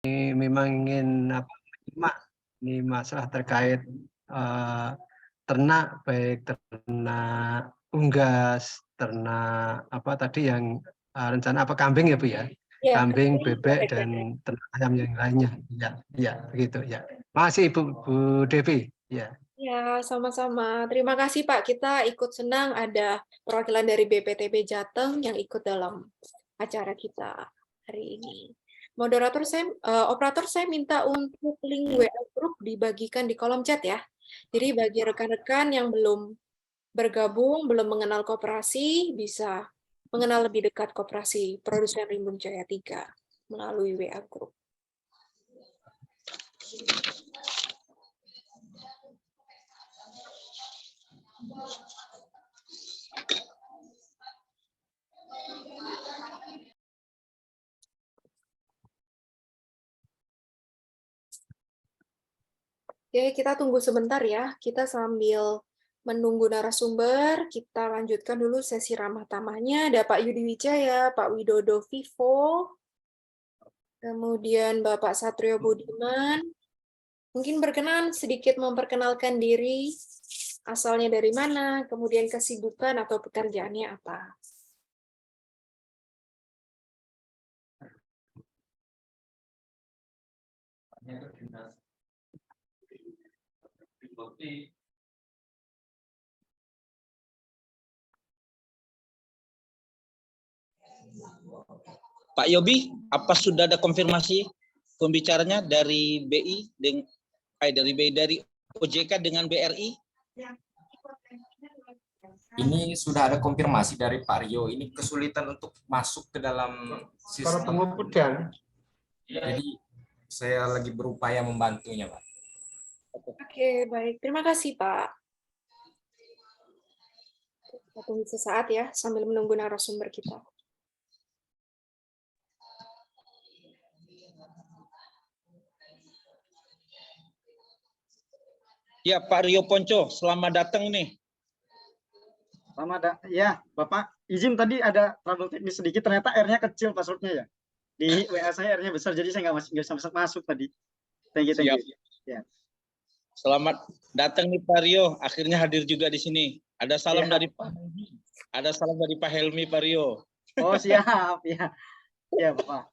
memang ingin menyimak ini masalah terkait ternak, baik ternak unggas, ternak apa tadi yang rencana apa kambing ya Bu ya? Ya, Kambing, bebek dan ternak ayam yang lainnya. Ya, ya begitu ya. Makasih Bu Devi. Ya. ya, sama-sama. Terima kasih Pak. Kita ikut senang ada perwakilan dari BPTB Jateng yang ikut dalam acara kita hari ini. Operator saya minta untuk link WA Group dibagikan di kolom chat ya. Jadi bagi rekan-rekan yang belum bergabung, belum mengenal koperasi, bisa mengenal lebih dekat koperasi produsen Rimbun Jaya 3 melalui WA Group. Oke, kita tunggu sebentar ya. Kita sambil menunggu narasumber, kita lanjutkan dulu sesi ramah tamahnya. Ada Pak Yudi Wijaya, Pak Widodo Vivo, kemudian Bapak Satrio Budiman. Mungkin berkenan sedikit memperkenalkan diri, asalnya dari mana, kemudian kesibukan atau pekerjaannya apa. Pak Yobi, apa sudah ada konfirmasi pembicaranya dari BI dari OJK dengan BRI? Ini sudah ada konfirmasi dari Pak Rio. Ini kesulitan untuk masuk ke dalam sistem. Jadi saya lagi berupaya membantunya, Pak. Oke, baik. Terima kasih, Pak. Kita tunggu sesaat ya, sambil menunggu narasumber kita. Ya, Pak Rio Ponco, selamat datang nih. Ya, Bapak, izin tadi ada trouble teknis sedikit, ternyata R-nya kecil passwordnya ya. Di WA saya R-nya besar, jadi saya nggak bisa masuk tadi. Thank you. Ya. Selamat datang nih Pak Rio, akhirnya hadir juga di sini. Ada salam dari Pak Helmi. Ada salam dari Pak Helmi, Pak Rio. Oh, siap, ya. Ya, Bapak.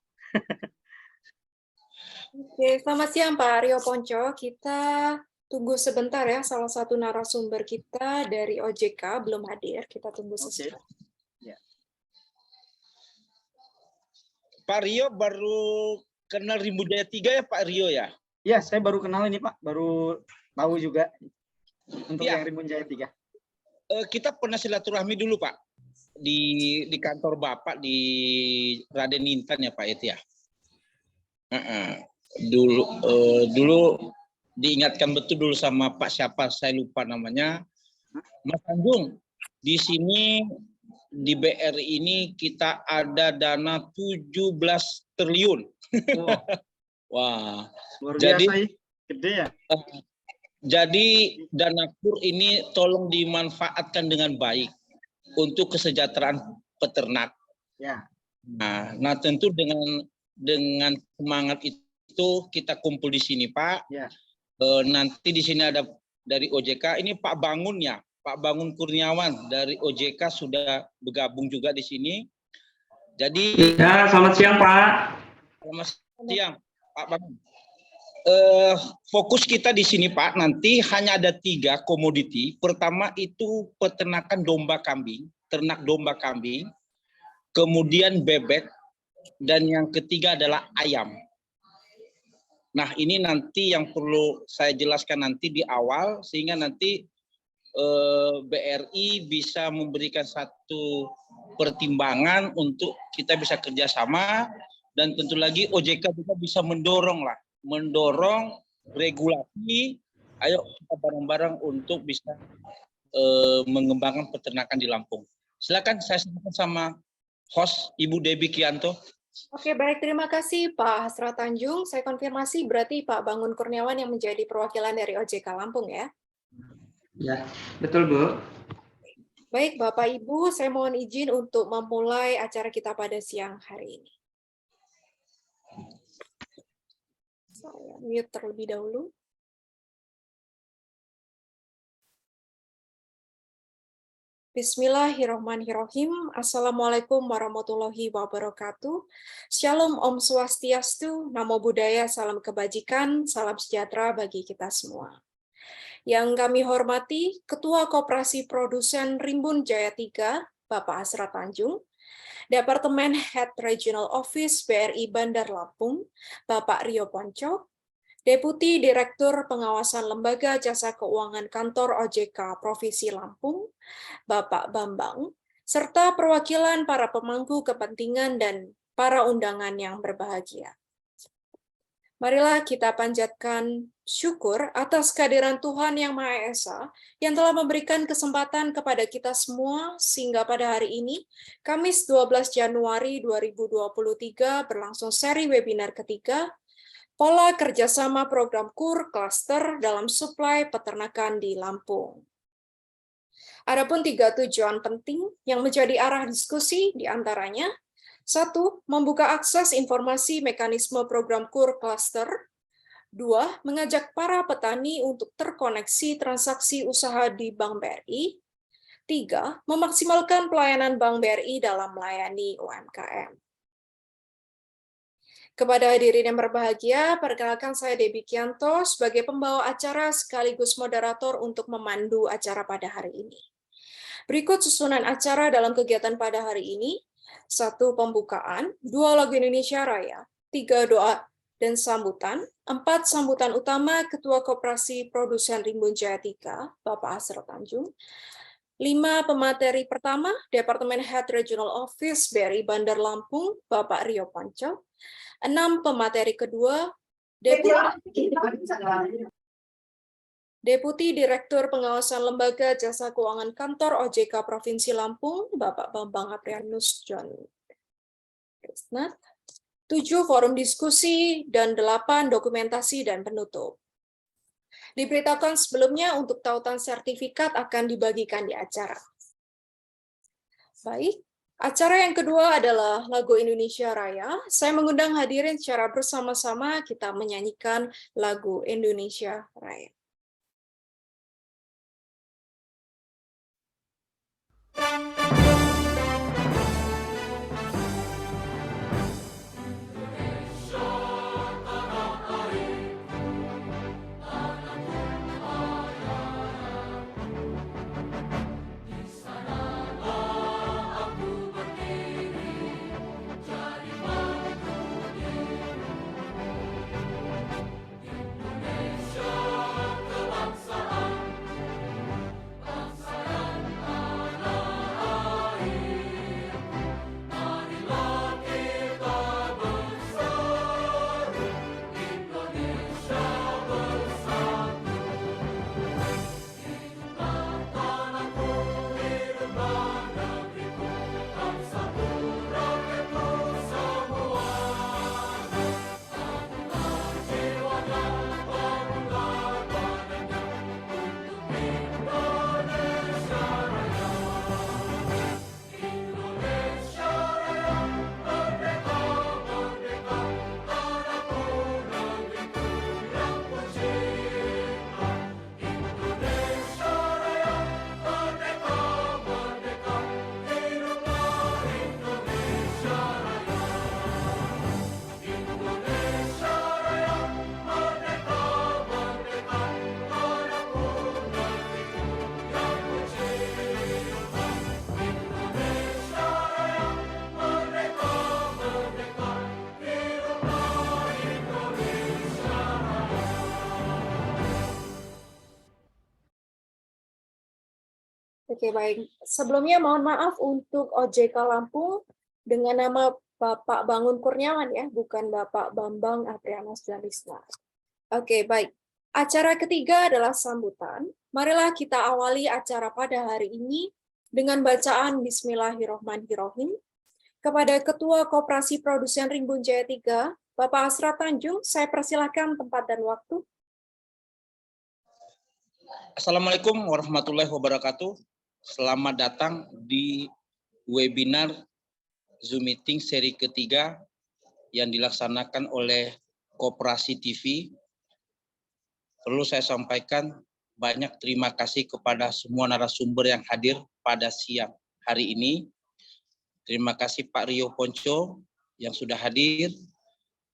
Oke, selamat siang Pak Rio Ponco. Kita tunggu sebentar ya, salah satu narasumber kita dari OJK belum hadir. Kita tunggu sebentar. Ya. Pak Rio baru kenal Rimbun Jaya 3 ya Pak Rio ya? Iya, saya baru kenal ini Pak, baru tahu juga untuk yang Rimbun Jaya 3. Kita pernah silaturahmi dulu Pak di kantor Bapak di Raden Intan ya Pak itu ya. Dulu diingatkan betul dulu sama Pak siapa saya lupa namanya, Mas Tanjung. Di sini di BRI ini kita ada dana 17 triliun. Wah, luar biasa, gede ya. Jadi dana KUR ini tolong dimanfaatkan dengan baik untuk kesejahteraan peternak. Ya. Nah tentu dengan semangat itu kita kumpul di sini Pak. Ya. Nanti di sini ada dari OJK, ini Pak Bangun ya, Pak Bangun Kurniawan dari OJK sudah bergabung juga di sini. Jadi ya, selamat siang Pak. Selamat siang Pak Bangun. Fokus kita di sini Pak, nanti hanya ada 3 komoditi. Pertama itu peternakan domba kambing, ternak domba kambing, kemudian bebek, dan yang ketiga adalah ayam. Nah ini nanti yang perlu saya jelaskan nanti di awal, sehingga nanti BRI bisa memberikan satu pertimbangan untuk kita bisa kerjasama, dan tentu lagi OJK juga bisa mendorong regulasi. Ayo kita bareng-bareng untuk bisa mengembangkan peternakan di Lampung. Silakan saya silakan sama host Ibu Debbie Kianto. Oke, baik. Terima kasih Pak Hasra Tanjung. Saya konfirmasi berarti Pak Bangun Kurniawan yang menjadi perwakilan dari OJK Lampung ya? Ya, betul Bu. Baik, Bapak Ibu, saya mohon izin untuk memulai acara kita pada siang hari ini. mute terlebih dahulu. Bismillahirrahmanirrahim. Assalamualaikum warahmatullahi wabarakatuh. Shalom Om Swastiastu, Namo Buddhaya, salam kebajikan, salam sejahtera bagi kita semua. Yang kami hormati Ketua Koperasi Produsen Rimbun Jaya 3, Bapak Hasrat Tanjung, Departemen Head Regional Office BRI Bandar Lampung, Bapak Rio Ponco, Deputi Direktur Pengawasan Lembaga Jasa Keuangan Kantor OJK Provinsi Lampung, Bapak Bambang, serta perwakilan para pemangku kepentingan dan para undangan yang berbahagia. Marilah kita panjatkan syukur atas kehadiran Tuhan Yang Maha Esa yang telah memberikan kesempatan kepada kita semua sehingga pada hari ini, Kamis 12 Januari 2023, berlangsung seri webinar ketiga, Pola Kerjasama Program KUR Cluster dalam Suplai Peternakan di Lampung. Adapun 3 tujuan penting yang menjadi arah diskusi diantaranya, 1. Membuka akses informasi mekanisme program KUR Cluster. 2. Mengajak para petani untuk terkoneksi transaksi usaha di Bank BRI. 3. Memaksimalkan pelayanan Bank BRI dalam melayani UMKM. Kepada hadirin yang berbahagia, perkenalkan saya Debbie Kianto sebagai pembawa acara sekaligus moderator untuk memandu acara pada hari ini. Berikut susunan acara dalam kegiatan pada hari ini. 1. Pembukaan, 2. Lagu Indonesia Raya, 3. Doa dan sambutan, 4. Sambutan utama Ketua Koperasi Produsen Rimbun Jaya 3, Bapak Hasrat Tanjung, 5. Pemateri pertama, Departemen Head Regional Office BRI Bandar Lampung, Bapak Rio Ponco, 6. Pemateri kedua, Deputi Direktur Pengawasan Lembaga Jasa Keuangan Kantor OJK Provinsi Lampung, Bapak Bambang Aprianus John. 7. Forum diskusi, dan 8. Dokumentasi dan penutup. Diberitakan sebelumnya untuk tautan sertifikat akan dibagikan di acara. Baik. Acara yang kedua adalah Lagu Indonesia Raya. Saya mengundang hadirin secara bersama-sama kita menyanyikan Lagu Indonesia Raya. Oke, baik. Sebelumnya mohon maaf untuk OJK Lampung dengan nama Bapak Bangun Kurniawan ya, bukan Bapak Bambang Aprianus Jalisna. Oke, baik. Acara ketiga adalah sambutan. Marilah kita awali acara pada hari ini dengan bacaan Bismillahirrahmanirrahim. Kepada Ketua Koperasi Produsen Rimbun Jaya 3, Bapak Hasrat Tanjung, saya persilahkan tempat dan waktu. Assalamualaikum warahmatullahi wabarakatuh. Selamat datang di webinar Zoom Meeting seri ketiga yang dilaksanakan oleh Koperasi TV perlu saya sampaikan banyak terima kasih kepada semua narasumber yang hadir pada siang hari ini. Terima kasih Pak Rio Ponco yang sudah hadir,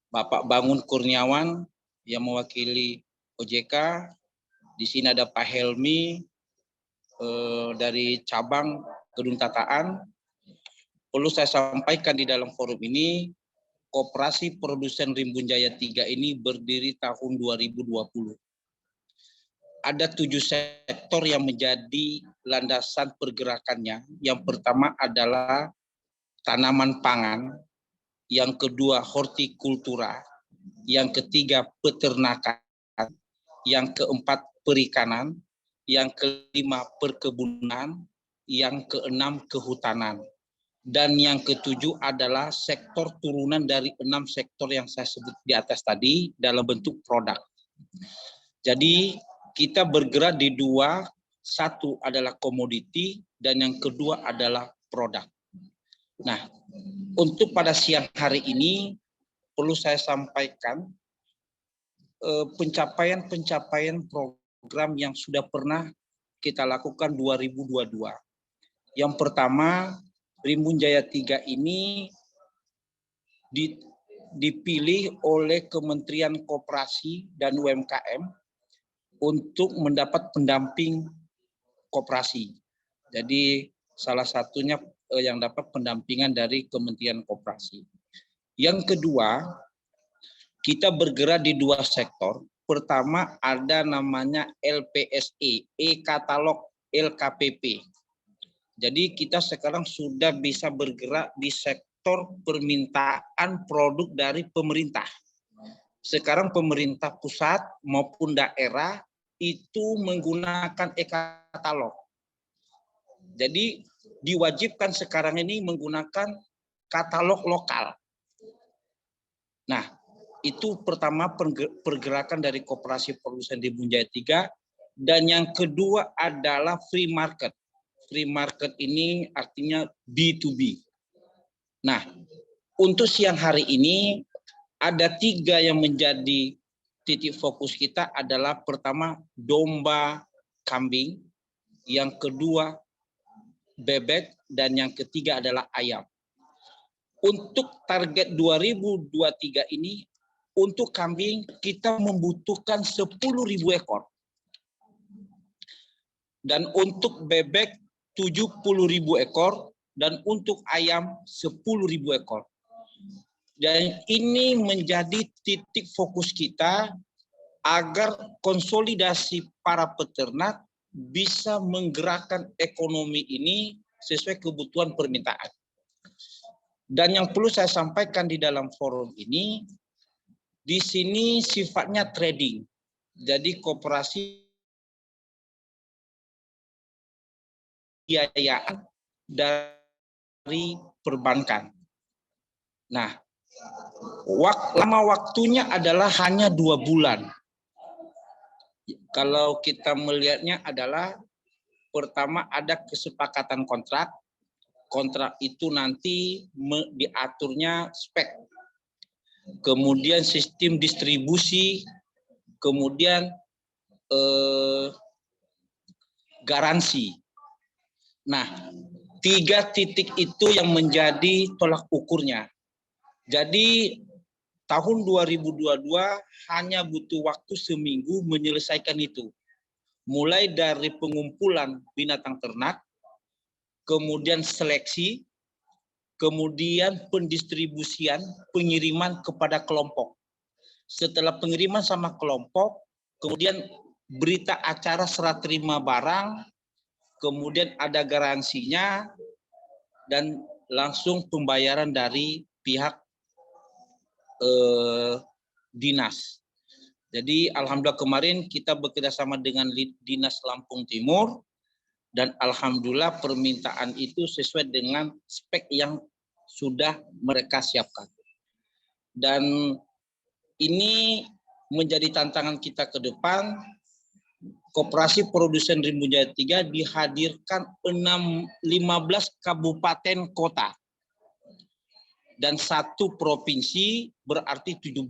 Bapak Bangun Kurniawan yang mewakili OJK, di sini ada Pak Helmi dari cabang Gedung Tataan. Perlu saya sampaikan di dalam forum ini, Koperasi Produsen Rimbun Jaya 3 ini berdiri tahun 2020. Ada 7 sektor yang menjadi landasan pergerakannya. Yang pertama adalah tanaman pangan, yang kedua hortikultura, yang ketiga peternakan, yang keempat perikanan, yang kelima perkebunan, yang keenam kehutanan. Dan yang ketujuh adalah sektor turunan dari 6 sektor yang saya sebut di atas tadi dalam bentuk produk. Jadi kita bergerak di dua, satu adalah komoditi dan yang kedua adalah produk. Nah, untuk pada siang hari ini perlu saya sampaikan pencapaian-pencapaian program yang sudah pernah kita lakukan 2022. Yang pertama, Rimbun Jaya 3 ini dipilih oleh Kementerian Koperasi dan UMKM untuk mendapat pendamping koperasi. Jadi salah satunya yang dapat pendampingan dari Kementerian Koperasi. Yang kedua, kita bergerak di 2 sektor. Pertama ada namanya LPSE, e-katalog LKPP. Jadi kita sekarang sudah bisa bergerak di sektor permintaan produk dari pemerintah. Sekarang pemerintah pusat maupun daerah itu menggunakan e-katalog. Jadi diwajibkan sekarang ini menggunakan katalog lokal. Nah, itu pertama pergerakan dari Koperasi Produsen Rimbun Jaya 3. Dan yang kedua adalah free market. Free market ini artinya B2B. Nah, untuk siang hari ini ada 3 yang menjadi titik fokus kita adalah pertama domba kambing, yang kedua bebek, dan yang ketiga adalah ayam. Untuk target 2023 ini, untuk kambing kita membutuhkan 10.000 ekor. Dan untuk bebek 70.000 ekor, dan untuk ayam 10.000 ekor. Dan ini menjadi titik fokus kita agar konsolidasi para peternak bisa menggerakkan ekonomi ini sesuai kebutuhan permintaan. Dan yang perlu saya sampaikan di dalam forum ini, di sini sifatnya trading. Jadi koperasi biayaan dari perbankan. Nah, lama waktunya adalah hanya 2 bulan. Kalau kita melihatnya adalah pertama ada kesepakatan kontrak. Kontrak itu nanti diaturnya spek. Kemudian sistem distribusi, kemudian garansi. Nah, 3 titik itu yang menjadi tolak ukurnya. Jadi tahun 2022 hanya butuh waktu seminggu menyelesaikan itu. Mulai dari pengumpulan binatang ternak, kemudian seleksi, kemudian pendistribusian, pengiriman kepada kelompok. Setelah pengiriman sama kelompok, kemudian berita acara serah terima barang, kemudian ada garansinya, dan langsung pembayaran dari pihak dinas. Jadi alhamdulillah kemarin kita bekerjasama dengan Dinas Lampung Timur, dan alhamdulillah permintaan itu sesuai dengan spek yang sudah mereka siapkan. Dan ini menjadi tantangan kita ke depan. Koperasi Produsen Rimbun Jaya 3 dihadirkan 15 kabupaten kota dan 1 provinsi, berarti 17.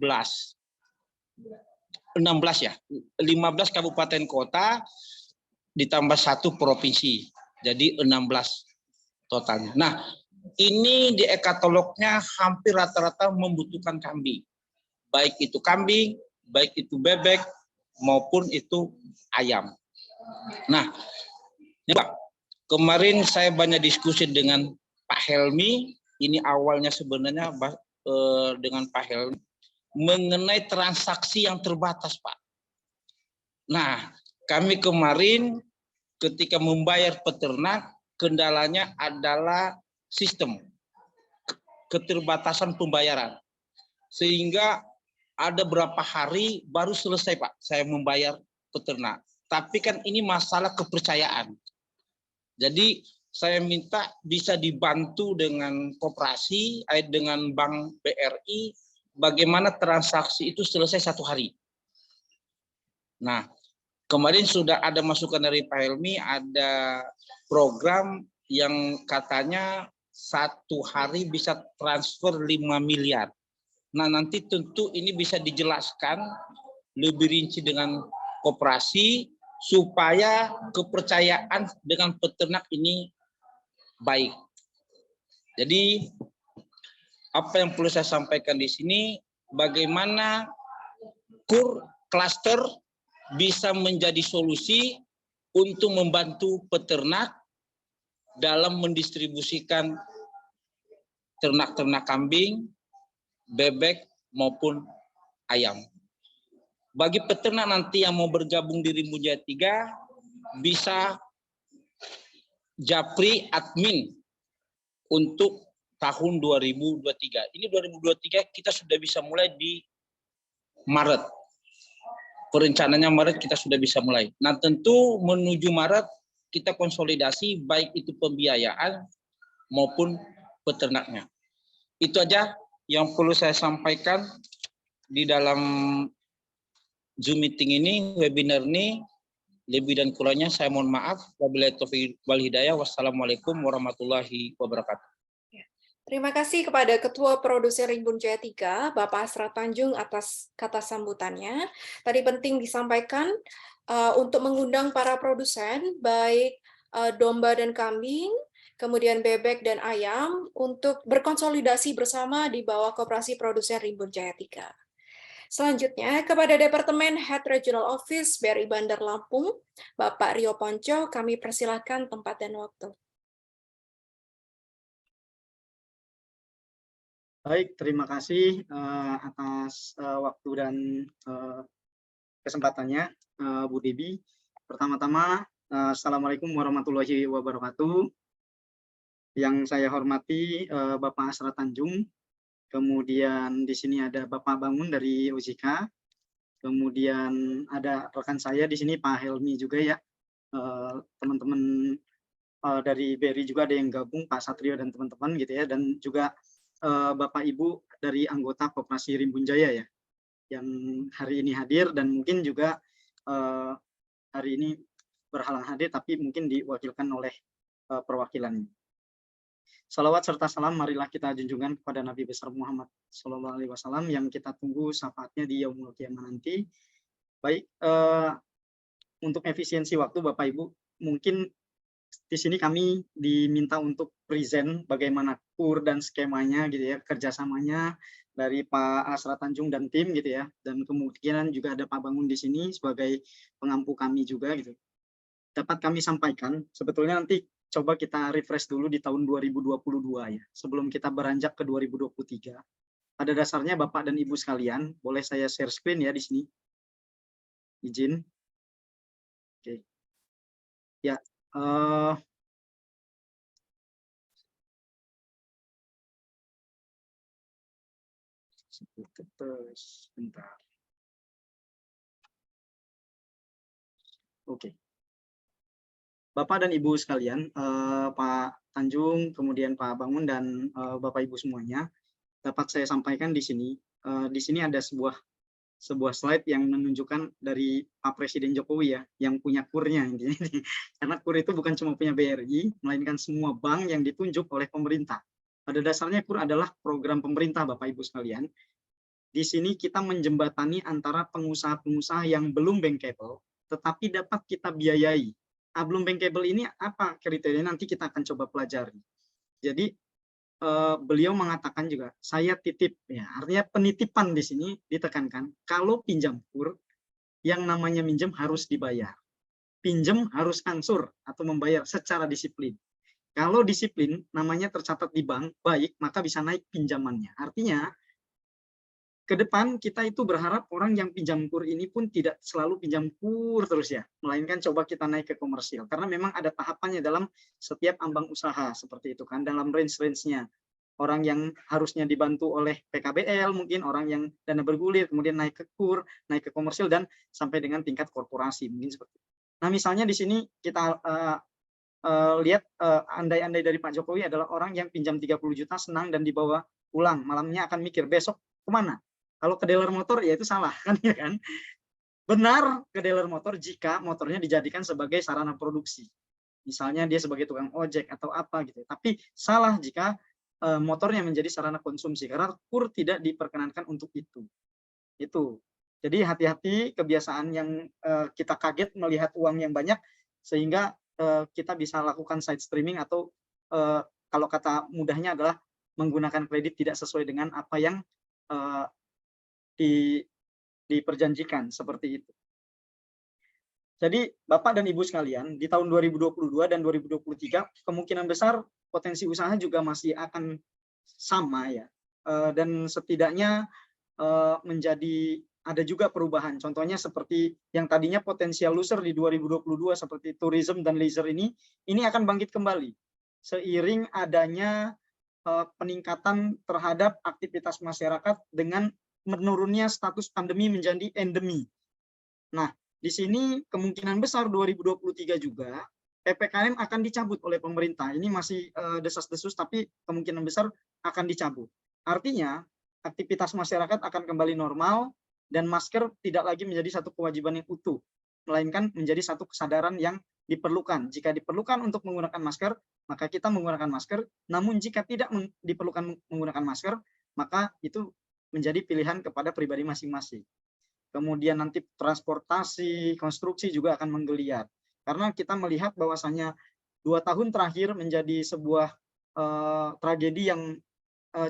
16 ya, 15 kabupaten kota ditambah 1 provinsi, jadi 16 total. Nah, ini di e-katalognya hampir rata-rata membutuhkan kambing, baik itu kambing, baik itu bebek, maupun itu ayam. Nah, ya Pak, kemarin saya banyak diskusi dengan Pak Helmi, ini awalnya sebenarnya dengan Pak Helmi, mengenai transaksi yang terbatas, Pak. Nah, kami kemarin ketika membayar peternak, kendalanya adalah sistem keterbatasan pembayaran. Sehingga ada berapa hari baru selesai, Pak, saya membayar peternak. Tapi kan ini masalah kepercayaan. Jadi saya minta bisa dibantu dengan koperasi, dengan Bank BRI, bagaimana transaksi itu selesai 1 hari. Nah, kemarin sudah ada masukan dari Pak Helmi, ada program yang katanya 1 hari bisa transfer 5 miliar. Nah, nanti tentu ini bisa dijelaskan lebih rinci dengan koperasi supaya kepercayaan dengan peternak ini baik. Jadi apa yang perlu saya sampaikan di sini, bagaimana KUR klaster bisa menjadi solusi untuk membantu peternak dalam mendistribusikan ternak-ternak kambing, bebek, maupun ayam. Bagi peternak nanti yang mau bergabung di Rimbun Jaya 3, bisa japri admin untuk tahun 2023. Ini 2023 kita sudah bisa mulai di Maret. Perencanaannya Maret kita sudah bisa mulai. Nah, tentu menuju Maret kita konsolidasi baik itu pembiayaan maupun peternaknya. Itu aja yang perlu saya sampaikan di dalam Zoom meeting ini, webinar ini. Lebih dan kurangnya saya mohon maaf. Wabillahi taufiq wal hidayah. Wassalamualaikum warahmatullahi wabarakatuh. Terima kasih kepada Ketua Produser Rimbun Jaya 3, Bapak Asrat Tanjung atas kata sambutannya. Tadi penting disampaikan untuk mengundang para produsen, baik domba dan kambing, kemudian bebek dan ayam, untuk berkonsolidasi bersama di bawah Koperasi Produsen Rimbun Jaya 3. Selanjutnya, kepada Departemen Head Regional Office BRI Bandar Lampung, Bapak Rio Ponco, kami persilahkan tempat dan waktu. Baik, terima kasih atas waktu dan kesempatannya, Bu Debi. Pertama-tama, Assalamualaikum warahmatullahi wabarakatuh. Yang saya hormati Bapak Asrat Tanjung, kemudian di sini ada Bapak Bangun dari OJK, kemudian ada rekan saya di sini Pak Helmi juga ya, teman-teman dari BRI juga ada yang gabung, Pak Satrio dan teman-teman gitu ya, dan juga Bapak Ibu dari anggota Koperasi Rimbun Jaya ya, yang hari ini hadir dan mungkin juga hari ini berhalang hadir tapi mungkin diwakilkan oleh perwakilannya. Salawat serta salam marilah kita junjungan kepada Nabi besar Muhammad SAW yang kita tunggu syafaatnya di Yaumul Qiyamah nanti. Baik, untuk efisiensi waktu Bapak Ibu, mungkin di sini kami diminta untuk present bagaimana KUR dan skemanya gitu ya, kerjasamanya dari Pak Asrat Tanjung dan tim gitu ya, dan kemungkinan juga ada Pak Bangun di sini sebagai pengampu kami juga gitu. Dapat kami sampaikan, sebetulnya nanti coba kita refresh dulu di tahun 2022 ya, sebelum kita beranjak ke 2023. Pada dasarnya Bapak dan Ibu sekalian, boleh saya share screen ya di sini? Izin. Oke. Ya. Sebentar. Oke. Bapak dan Ibu sekalian, Pak Tanjung, kemudian Pak Bangun dan Bapak Ibu semuanya, dapat saya sampaikan di sini. Di sini ada sebuah slide yang menunjukkan dari Pak Presiden Jokowi ya, yang punya KUR-nya intinya. Karena KUR itu bukan cuma punya BRI, melainkan semua bank yang ditunjuk oleh pemerintah. Pada dasarnya KUR adalah program pemerintah Bapak Ibu sekalian. di sini kita menjembatani antara pengusaha-pengusaha yang belum bankable, tetapi dapat kita biayai. Belum bankable ini apa kriterianya, nanti kita akan coba pelajari. Jadi beliau mengatakan juga, saya titip, ya, artinya penitipan di sini ditekankan, kalau pinjam KUR, yang namanya minjem harus dibayar. Pinjam harus angsur atau membayar secara disiplin. Kalau disiplin, namanya tercatat di bank, baik, maka bisa naik pinjamannya. Artinya, ke depan kita itu berharap orang yang pinjam KUR ini pun tidak selalu pinjam KUR terus ya, melainkan coba kita naik ke komersil. Karena memang ada tahapannya dalam setiap ambang usaha, seperti itu kan, dalam range-range-nya. Orang yang harusnya dibantu oleh PKBL, mungkin orang yang dana bergulir, kemudian naik ke KUR, naik ke komersil, dan sampai dengan tingkat korporasi, mungkin seperti itu. Nah, misalnya di sini kita lihat andai-andai dari Pak Jokowi adalah orang yang pinjam 30 juta, senang dan dibawa pulang, malamnya akan mikir besok kemana. Kalau ke dealer motor ya itu salah kan, ya kan? Benar ke dealer motor jika motornya dijadikan sebagai sarana produksi. Misalnya dia sebagai tukang ojek atau apa gitu. Tapi salah jika motornya menjadi sarana konsumsi, karena KUR tidak diperkenankan untuk itu. Itu. Jadi hati-hati kebiasaan yang kita kaget melihat uang yang banyak sehingga kita bisa lakukan side streaming atau kalau kata mudahnya adalah menggunakan kredit tidak sesuai dengan apa yang diperjanjikan, seperti itu. Jadi Bapak dan Ibu sekalian, di tahun 2022 dan 2023 kemungkinan besar potensi usaha juga masih akan sama ya. Dan setidaknya menjadi ada juga perubahan. Contohnya seperti yang tadinya potensial loser di 2022 seperti tourism dan leisure ini akan bangkit kembali seiring adanya peningkatan terhadap aktivitas masyarakat dengan menurunnya status pandemi menjadi endemi. Nah, di sini kemungkinan besar 2023 juga PPKM akan dicabut oleh pemerintah. Ini masih desas-desus tapi kemungkinan besar akan dicabut. Artinya aktivitas masyarakat akan kembali normal dan masker tidak lagi menjadi satu kewajiban yang utuh, melainkan menjadi satu kesadaran yang diperlukan. Jika diperlukan untuk menggunakan masker, maka kita menggunakan masker. Namun jika tidak diperlukan menggunakan masker, maka itu menjadi pilihan kepada pribadi masing-masing. Kemudian nanti transportasi, konstruksi juga akan menggeliat. Karena kita melihat bahwasannya 2 tahun terakhir menjadi sebuah tragedi yang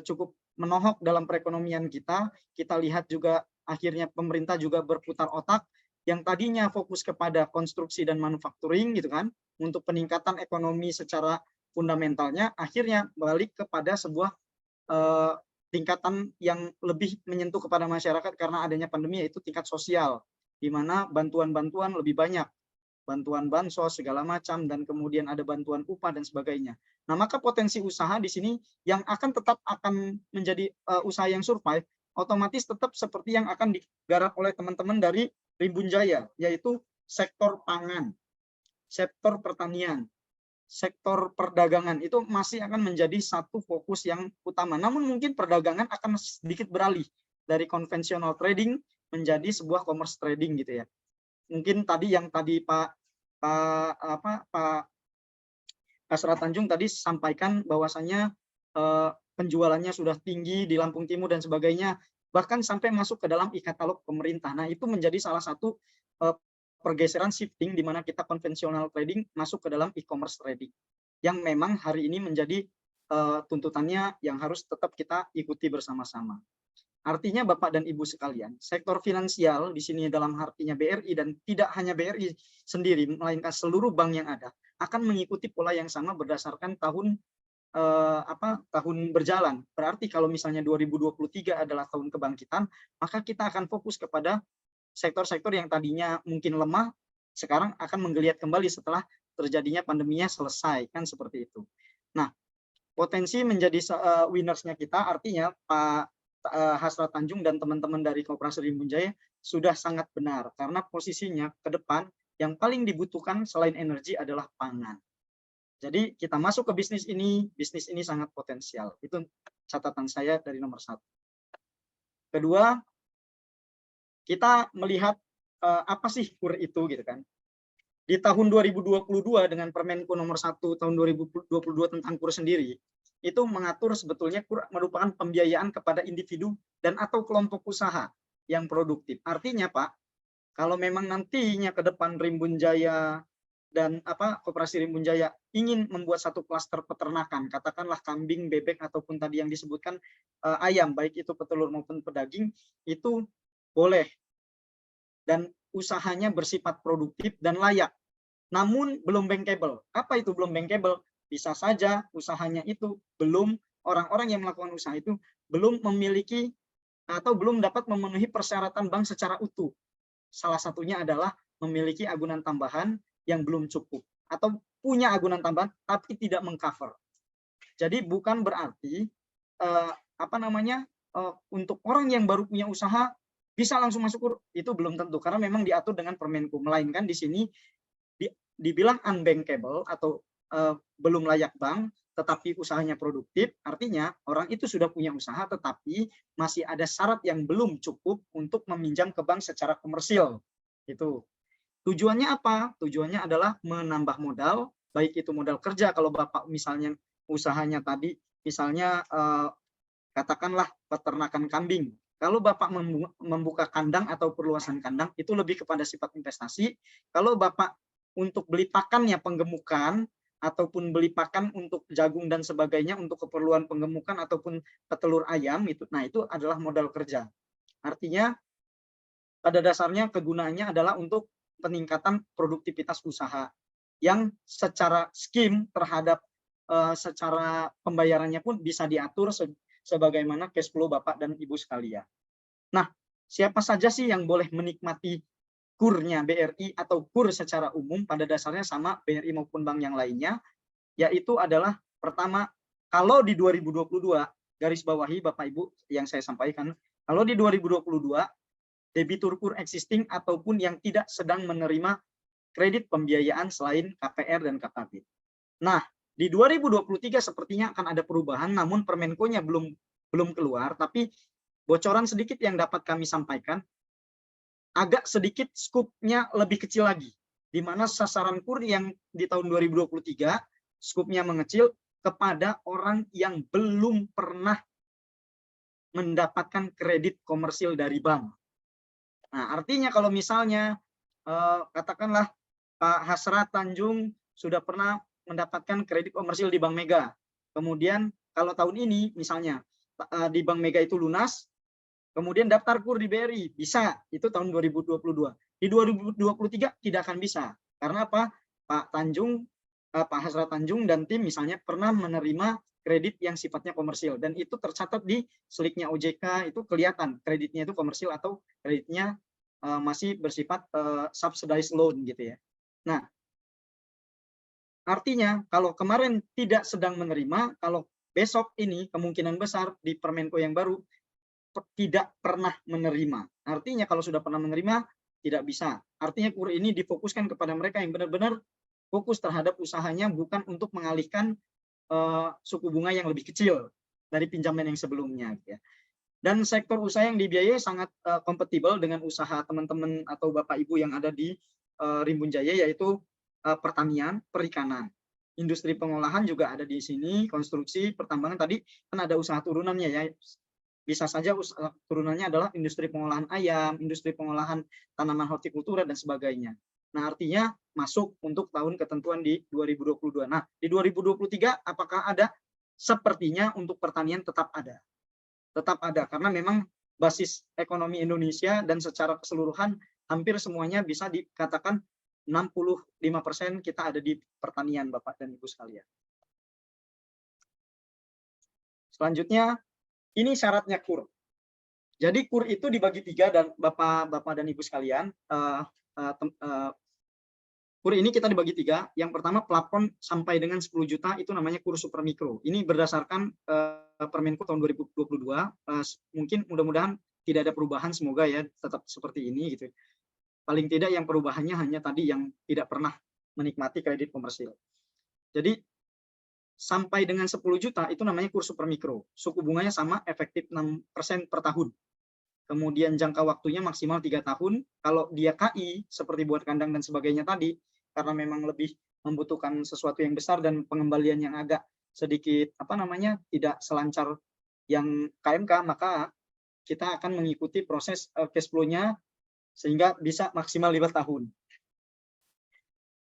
cukup menohok dalam perekonomian kita. Kita lihat juga akhirnya pemerintah juga berputar otak yang tadinya fokus kepada konstruksi dan manufacturing gitu kan, untuk peningkatan ekonomi secara fundamentalnya, akhirnya balik kepada sebuah tingkatan yang lebih menyentuh kepada masyarakat karena adanya pandemi, yaitu tingkat sosial, di mana bantuan-bantuan lebih banyak, bantuan bansos segala macam, dan kemudian ada bantuan upah dan sebagainya. Nah, maka potensi usaha di sini yang tetap akan menjadi usaha yang survive, otomatis tetap seperti yang akan digarap oleh teman-teman dari Rimbun Jaya, yaitu sektor pangan, sektor pertanian, sektor perdagangan, itu masih akan menjadi satu fokus yang utama. Namun mungkin perdagangan akan sedikit beralih dari konvensional trading menjadi sebuah commerce trading gitu ya. Mungkin tadi Pak Asra Tanjung tadi sampaikan bahwasannya penjualannya sudah tinggi di Lampung Timur dan sebagainya, bahkan sampai masuk ke dalam e-katalog pemerintah. Nah, itu menjadi salah satu pergeseran shifting di mana kita konvensional trading masuk ke dalam e-commerce trading, yang memang hari ini menjadi tuntutannya yang harus tetap kita ikuti bersama-sama. Artinya Bapak dan Ibu sekalian, sektor finansial di sini dalam artinya BRI dan tidak hanya BRI sendiri, melainkan seluruh bank yang ada akan mengikuti pola yang sama berdasarkan tahun berjalan. Berarti kalau misalnya 2023 adalah tahun kebangkitan, maka kita akan fokus kepada sektor-sektor yang tadinya mungkin lemah, sekarang akan menggeliat kembali setelah terjadinya pandeminya selesai, kan seperti itu. Nah, potensi menjadi winnersnya kita, artinya Pak Hasra Tanjung dan teman-teman dari Koperasi Rimbun Jaya sudah sangat benar, karena posisinya ke depan yang paling dibutuhkan selain energi adalah pangan. Jadi kita masuk ke bisnis ini sangat potensial. Itu catatan saya dari nomor 1. Kedua, kita melihat apa sih KUR itu gitu kan. Di tahun 2022 dengan Permenko nomor 1 tahun 2022 tentang KUR sendiri, itu mengatur sebetulnya KUR merupakan pembiayaan kepada individu dan atau kelompok usaha yang produktif. Artinya Pak, kalau memang nantinya ke depan Rimbun Jaya dan Koperasi Rimbun Jaya ingin membuat satu klaster peternakan, katakanlah kambing, bebek ataupun tadi yang disebutkan ayam, baik itu petelur maupun pedaging, itu boleh dan usahanya bersifat produktif dan layak. Namun belum bankable. Apa itu belum bankable? Bisa saja usahanya itu belum, orang-orang yang melakukan usaha itu belum memiliki atau belum dapat memenuhi persyaratan bank secara utuh. Salah satunya adalah memiliki agunan tambahan yang belum cukup atau punya agunan tambahan tapi tidak mengcover. Jadi bukan berarti untuk orang yang baru punya usaha bisa langsung masuk KUR, itu belum tentu karena memang diatur dengan Permenku, melainkan di sini dibilang unbankable atau belum layak bank tetapi usahanya produktif, artinya orang itu sudah punya usaha tetapi masih ada syarat yang belum cukup untuk meminjam ke bank secara komersil. Itu tujuannya apa? Tujuannya adalah menambah modal, baik itu modal kerja kalau Bapak misalnya usahanya tadi misalnya katakanlah peternakan kambing. Kalau Bapak membuka kandang atau perluasan kandang itu lebih kepada sifat investasi. Kalau Bapak untuk beli pakannya penggemukan ataupun beli pakan untuk jagung dan sebagainya untuk keperluan penggemukan ataupun petelur ayam itu, nah itu adalah modal kerja. Artinya pada dasarnya kegunaannya adalah untuk peningkatan produktivitas usaha yang secara skim terhadap secara pembayarannya pun bisa diatur sebagaimana cash flow Bapak dan Ibu sekalian. Nah, siapa saja sih yang boleh menikmati KUR-nya BRI atau KUR secara umum? Pada dasarnya sama BRI maupun bank yang lainnya, yaitu adalah pertama, kalau di 2022, garis bawahi Bapak Ibu yang saya sampaikan, kalau di 2022, debitur KUR existing ataupun yang tidak sedang menerima kredit pembiayaan selain KPR dan KKB. Nah, di 2023 sepertinya akan ada perubahan, namun Permenko-nya belum keluar, tapi bocoran sedikit yang dapat kami sampaikan, agak sedikit skupnya lebih kecil lagi, di mana sasaran KUR yang di tahun 2023 skupnya mengecil kepada orang yang belum pernah mendapatkan kredit komersil dari bank. Nah, artinya kalau misalnya katakanlah Pak Hasrat Tanjung sudah pernah mendapatkan kredit komersil di Bank Mega, kemudian kalau tahun ini misalnya di Bank Mega itu lunas, kemudian daftar KUR di BRI, bisa, itu tahun 2022. Di 2023 tidak akan bisa. Karena apa? Pak Hasrat Tanjung dan tim misalnya pernah menerima kredit yang sifatnya komersil. Dan itu tercatat di sliknya OJK, itu kelihatan kreditnya itu komersil atau kreditnya masih bersifat subsidized loan gitu ya. Nah, artinya kalau kemarin tidak sedang menerima, kalau besok ini kemungkinan besar di Permenko yang baru tidak pernah menerima. Artinya kalau sudah pernah menerima tidak bisa. Artinya KUR ini difokuskan kepada mereka yang benar-benar fokus terhadap usahanya, bukan untuk mengalihkan suku bunga yang lebih kecil dari pinjaman yang sebelumnya. Ya. Dan sektor usaha yang dibiayai sangat kompatibel dengan usaha teman-teman atau Bapak Ibu yang ada di Rimbun Jaya, yaitu pertanian, perikanan. Industri pengolahan juga ada di sini, konstruksi, pertambangan tadi kan ada usaha turunannya ya. Bisa saja turunannya adalah industri pengolahan ayam, industri pengolahan tanaman hortikultura dan sebagainya. Nah, artinya masuk untuk tahun ketentuan di 2022. Nah, di 2023 apakah ada? Sepertinya untuk pertanian tetap ada. Tetap ada karena memang basis ekonomi Indonesia dan secara keseluruhan hampir semuanya bisa dikatakan 65% kita ada di pertanian, Bapak dan Ibu sekalian. Selanjutnya, ini syaratnya KUR. Jadi KUR itu dibagi 3 dan Bapak dan Ibu sekalian. KUR ini kita dibagi 3. Yang pertama plafon sampai dengan 10 juta itu namanya KUR super mikro. Ini berdasarkan Permenko tahun 2022. Mungkin mudah-mudahan tidak ada perubahan, semoga ya tetap seperti ini gitu. Paling tidak yang perubahannya hanya tadi yang tidak pernah menikmati kredit komersil. Jadi sampai dengan 10 juta itu namanya KUR super mikro. Suku bunganya sama, efektif 6% per tahun. Kemudian jangka waktunya maksimal 3 tahun. Kalau dia KI, seperti buat kandang dan sebagainya tadi, karena memang lebih membutuhkan sesuatu yang besar dan pengembalian yang agak sedikit tidak selancar yang KMK, maka kita akan mengikuti proses cash flow-nya sehingga bisa maksimal 5 tahun.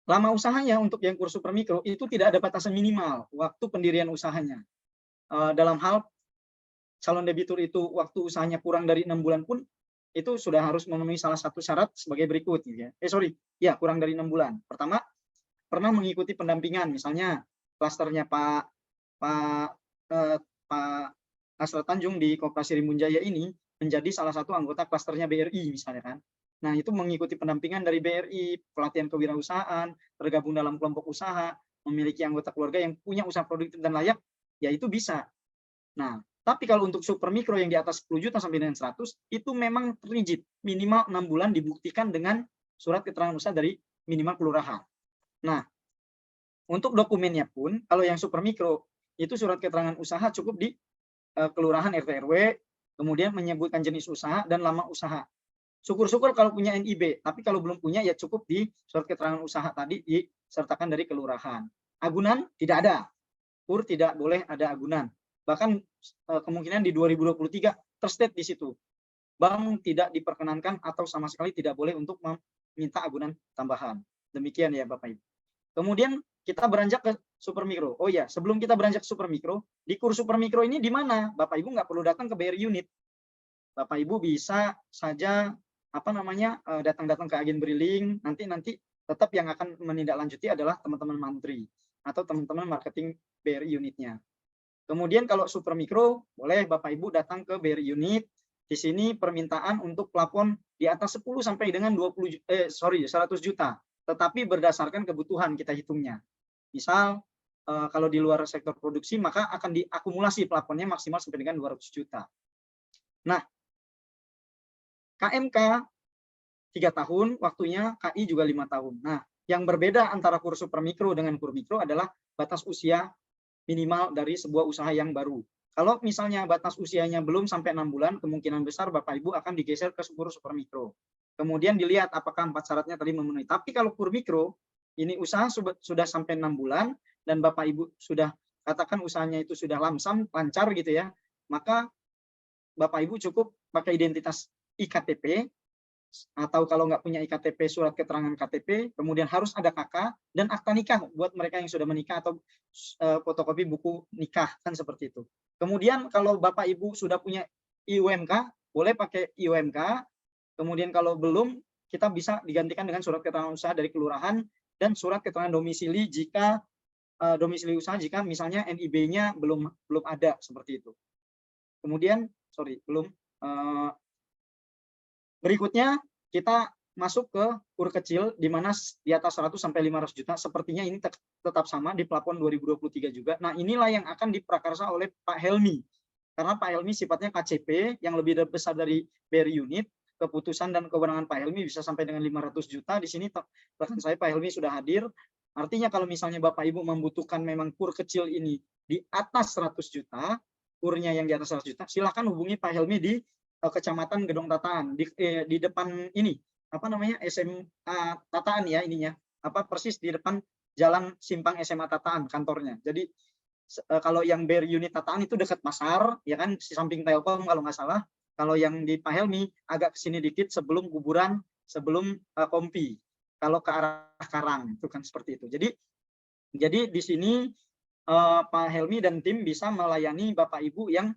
Lama usahanya untuk yang kur super mikro itu tidak ada batasan minimal waktu pendirian usahanya. Dalam hal calon debitur itu waktu usahanya kurang dari 6 bulan pun itu sudah harus memenuhi salah satu syarat sebagai berikut. Gitu ya. Kurang dari 6 bulan. Pertama, pernah mengikuti pendampingan, misalnya klasternya Pak Asrat Tanjung di Koperasi Rimbun Jaya ini menjadi salah satu anggota klasternya BRI misalnya kan. Nah, itu mengikuti pendampingan dari BRI, pelatihan kewirausahaan, tergabung dalam kelompok usaha, memiliki anggota keluarga yang punya usaha produktif dan layak, ya itu bisa. Nah, tapi kalau untuk super mikro yang di atas 10 juta sampai dengan 100, itu memang rigid, minimal 6 bulan dibuktikan dengan surat keterangan usaha dari minimal kelurahan. Nah, untuk dokumennya pun, kalau yang super mikro, itu surat keterangan usaha cukup di kelurahan RT RW, kemudian menyebutkan jenis usaha dan lama usaha. Syukur-syukur kalau punya NIB, tapi kalau belum punya ya cukup di surat keterangan usaha tadi disertakan dari kelurahan. Agunan tidak ada, kur tidak boleh ada agunan. Bahkan kemungkinan di 2023 terstate di situ. Bank tidak diperkenankan atau sama sekali tidak boleh untuk meminta agunan tambahan. Demikian ya Bapak Ibu. Kemudian kita beranjak ke super mikro. Oh ya, sebelum kita beranjak ke super mikro, di kur super mikro ini di mana? Bapak Ibu nggak perlu datang ke BRI unit. Bapak Ibu bisa saja datang-datang ke agen briling, nanti tetap yang akan menindaklanjuti adalah teman-teman mantri atau teman-teman marketing BRI unitnya. Kemudian kalau super mikro, boleh Bapak Ibu datang ke BRI unit. Di sini permintaan untuk plafon di atas 10 sampai dengan 100 juta, tetapi berdasarkan kebutuhan kita hitungnya. Misal kalau di luar sektor produksi maka akan diakumulasi plafonnya maksimal sampai dengan 200 juta. Nah, KMK 3 tahun waktunya, KI juga 5 tahun. Nah, yang berbeda antara kur super mikro dengan kur mikro adalah batas usia minimal dari sebuah usaha yang baru. Kalau misalnya batas usianya belum sampai 6 bulan, kemungkinan besar Bapak Ibu akan digeser ke kur super mikro. Kemudian dilihat apakah 4 syaratnya tadi memenuhi. Tapi kalau kur mikro, ini usaha sudah sampai 6 bulan, dan Bapak Ibu sudah katakan usahanya itu sudah lamsam, lancar gitu ya, maka Bapak Ibu cukup pakai identitas IKTP, atau kalau nggak punya IKTP, surat keterangan KTP, kemudian harus ada KK, dan akta nikah buat mereka yang sudah menikah, atau fotokopi buku nikah, kan seperti itu. Kemudian kalau Bapak Ibu sudah punya IUMK, boleh pakai IUMK, kemudian kalau belum, kita bisa digantikan dengan surat keterangan usaha dari kelurahan, dan surat keterangan domisili jika domisili usaha jika misalnya NIB-nya belum ada, seperti itu. Kemudian, berikutnya kita masuk ke kur kecil di mana di atas 100 sampai 500 juta. Sepertinya ini tetap sama di plafon 2023 juga. Nah, inilah yang akan diprakarsa oleh Pak Helmi. Karena Pak Helmi sifatnya KCP yang lebih besar dari BRI unit. Keputusan dan kewenangan Pak Helmi bisa sampai dengan 500 juta. Di sini bahkan saya Pak Helmi sudah hadir. Artinya kalau misalnya Bapak Ibu membutuhkan memang kur kecil ini di atas 100 juta, kurnya yang di atas 100 juta, silakan hubungi Pak Helmi di Kecamatan Gedong Tataan, di depan ini SMA Tataan ya ininya, persis di depan Jalan Simpang SMA Tataan kantornya. Jadi kalau yang BRI unit Tataan itu dekat pasar ya kan, di samping Telkom kalau nggak salah. Kalau yang di Pak Helmi agak kesini dikit sebelum kuburan, sebelum Kompi, kalau ke arah Karang itu kan seperti itu. Jadi di sini Pak Helmi dan tim bisa melayani Bapak Ibu yang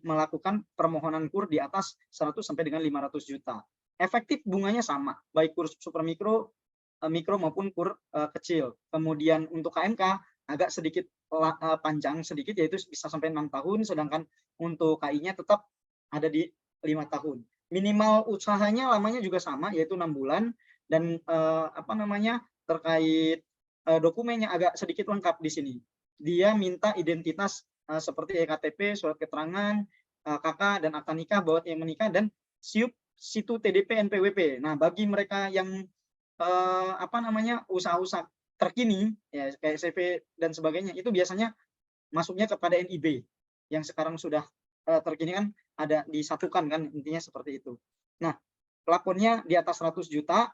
melakukan permohonan kur di atas 100 sampai dengan 500 juta. Efektif bunganya sama, baik kur super mikro maupun kur kecil. Kemudian untuk KMK agak sedikit panjang sedikit, yaitu bisa sampai 6 tahun, sedangkan untuk KI-nya tetap ada di 5 tahun. Minimal usahanya lamanya juga sama, yaitu 6 bulan, dan terkait dokumennya agak sedikit lengkap di sini. Dia minta identitas seperti EKTP, surat keterangan, KK, dan akta nikah buat yang menikah, dan situ TDP NPWP. Nah, bagi mereka yang usaha-usaha terkini, ya kayak CV dan sebagainya, itu biasanya masuknya kepada NIB yang sekarang sudah terkini kan ada disatukan kan, intinya seperti itu. Nah, plafonnya di atas 100 juta.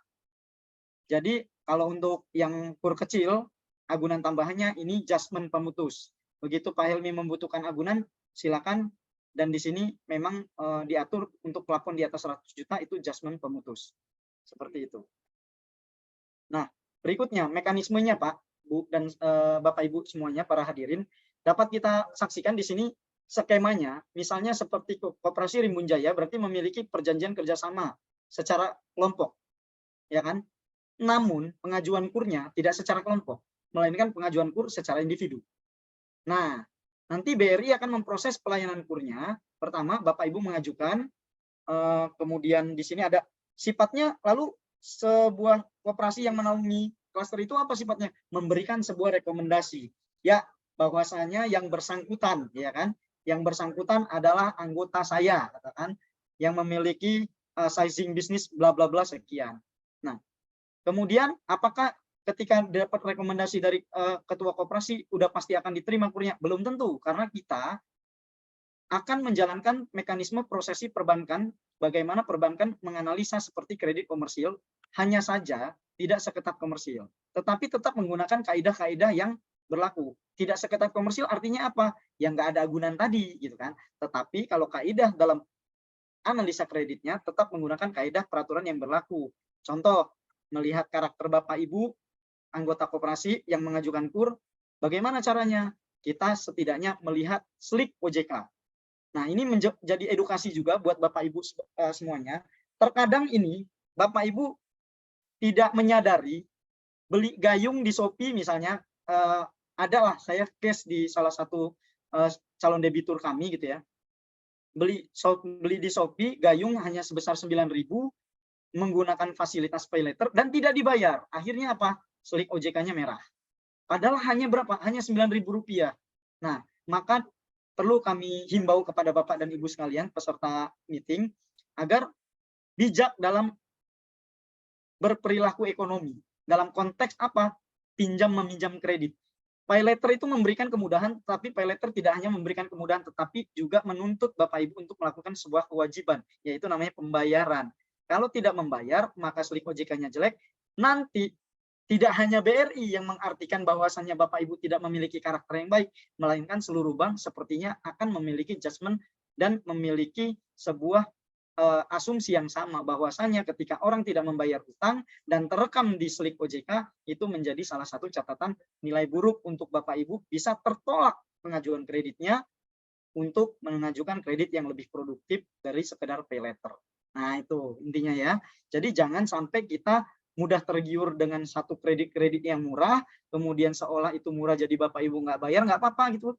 Jadi kalau untuk yang kur kecil, agunan tambahannya ini adjustment pemutus. Begitu Pak Helmi membutuhkan agunan, silakan. Dan di sini memang diatur untuk plafon di atas 100 juta itu adjustment pemutus. Seperti itu. Nah, berikutnya mekanismenya Pak, Bu, dan Bapak Ibu semuanya, para hadirin, dapat kita saksikan di sini skemanya. Misalnya seperti Koperasi Rimbun Jaya berarti memiliki perjanjian kerjasama secara kelompok, ya kan? Namun pengajuan kurnya tidak secara kelompok, melainkan pengajuan kur secara individu. Nah, nanti BRI akan memproses pelayanan kurnya. Pertama, Bapak Ibu mengajukan, kemudian di sini ada sifatnya, lalu sebuah koperasi yang menaungi klaster itu apa sifatnya? Memberikan sebuah rekomendasi. Ya, bahwasanya yang bersangkutan, ya kan? Yang bersangkutan adalah anggota saya, katakan, yang memiliki sizing bisnis bla bla bla sekian. Nah, kemudian apakah ketika dapat rekomendasi dari ketua koperasi udah pasti akan diterima kurnya? Belum tentu, karena kita akan menjalankan mekanisme prosesi perbankan, bagaimana perbankan menganalisa seperti kredit komersil, hanya saja tidak seketat komersil, tetapi tetap menggunakan kaidah-kaidah yang berlaku. Tidak seketat komersil artinya apa? Yang nggak ada agunan tadi, gitu kan? Tetapi kalau kaidah dalam analisa kreditnya tetap menggunakan kaidah peraturan yang berlaku. Contoh, melihat karakter Bapak Ibu anggota koperasi yang mengajukan kur, bagaimana caranya? Kita setidaknya melihat slip OJK. Nah, ini menjadi edukasi juga buat Bapak Ibu semuanya. Terkadang ini Bapak Ibu tidak menyadari, beli gayung di Shopee misalnya, adalah saya case di salah satu calon debitur kami gitu ya. Beli di Shopee gayung hanya sebesar 9.000, menggunakan fasilitas pay later dan tidak dibayar. Akhirnya apa? Slip OJK-nya merah. Padahal hanya berapa? Hanya Rp9.000. Nah, maka perlu kami himbau kepada Bapak dan Ibu sekalian peserta meeting agar bijak dalam berperilaku ekonomi. Dalam konteks apa? Pinjam meminjam kredit. Pay letter itu memberikan kemudahan, tapi pay letter tidak hanya memberikan kemudahan, tetapi juga menuntut Bapak Ibu untuk melakukan sebuah kewajiban, yaitu namanya pembayaran. Kalau tidak membayar, maka slip OJK-nya jelek. Nanti tidak hanya BRI yang mengartikan bahwasannya Bapak Ibu tidak memiliki karakter yang baik, melainkan seluruh bank sepertinya akan memiliki judgement dan memiliki sebuah asumsi yang sama bahwasannya ketika orang tidak membayar hutang dan terekam di slip OJK, itu menjadi salah satu catatan nilai buruk untuk Bapak Ibu bisa tertolak pengajuan kreditnya untuk mengajukan kredit yang lebih produktif dari sekedar pay letter. Nah, itu intinya ya. Jadi jangan sampai kita mudah tergiur dengan satu kredit yang murah, kemudian seolah itu murah jadi Bapak Ibu nggak bayar, nggak apa-apa gitu.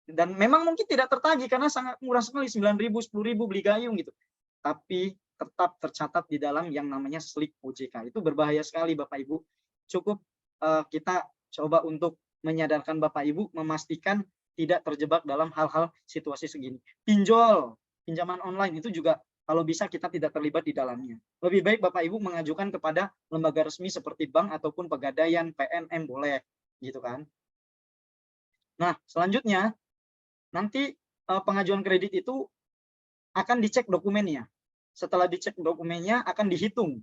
Dan memang mungkin tidak tertagih karena sangat murah sekali, 9.000, 10.000 beli gayung gitu. Tapi tetap tercatat di dalam yang namanya slip OJK. Itu berbahaya sekali Bapak Ibu. Cukup kita coba untuk menyadarkan Bapak Ibu, memastikan tidak terjebak dalam hal-hal situasi segini. Pinjol, pinjaman online itu juga kalau bisa kita tidak terlibat di dalamnya. Lebih baik Bapak Ibu mengajukan kepada lembaga resmi seperti bank ataupun pegadaian, PNM boleh, gitu kan. Nah, selanjutnya nanti pengajuan kredit itu akan dicek dokumennya. Setelah dicek dokumennya akan dihitung.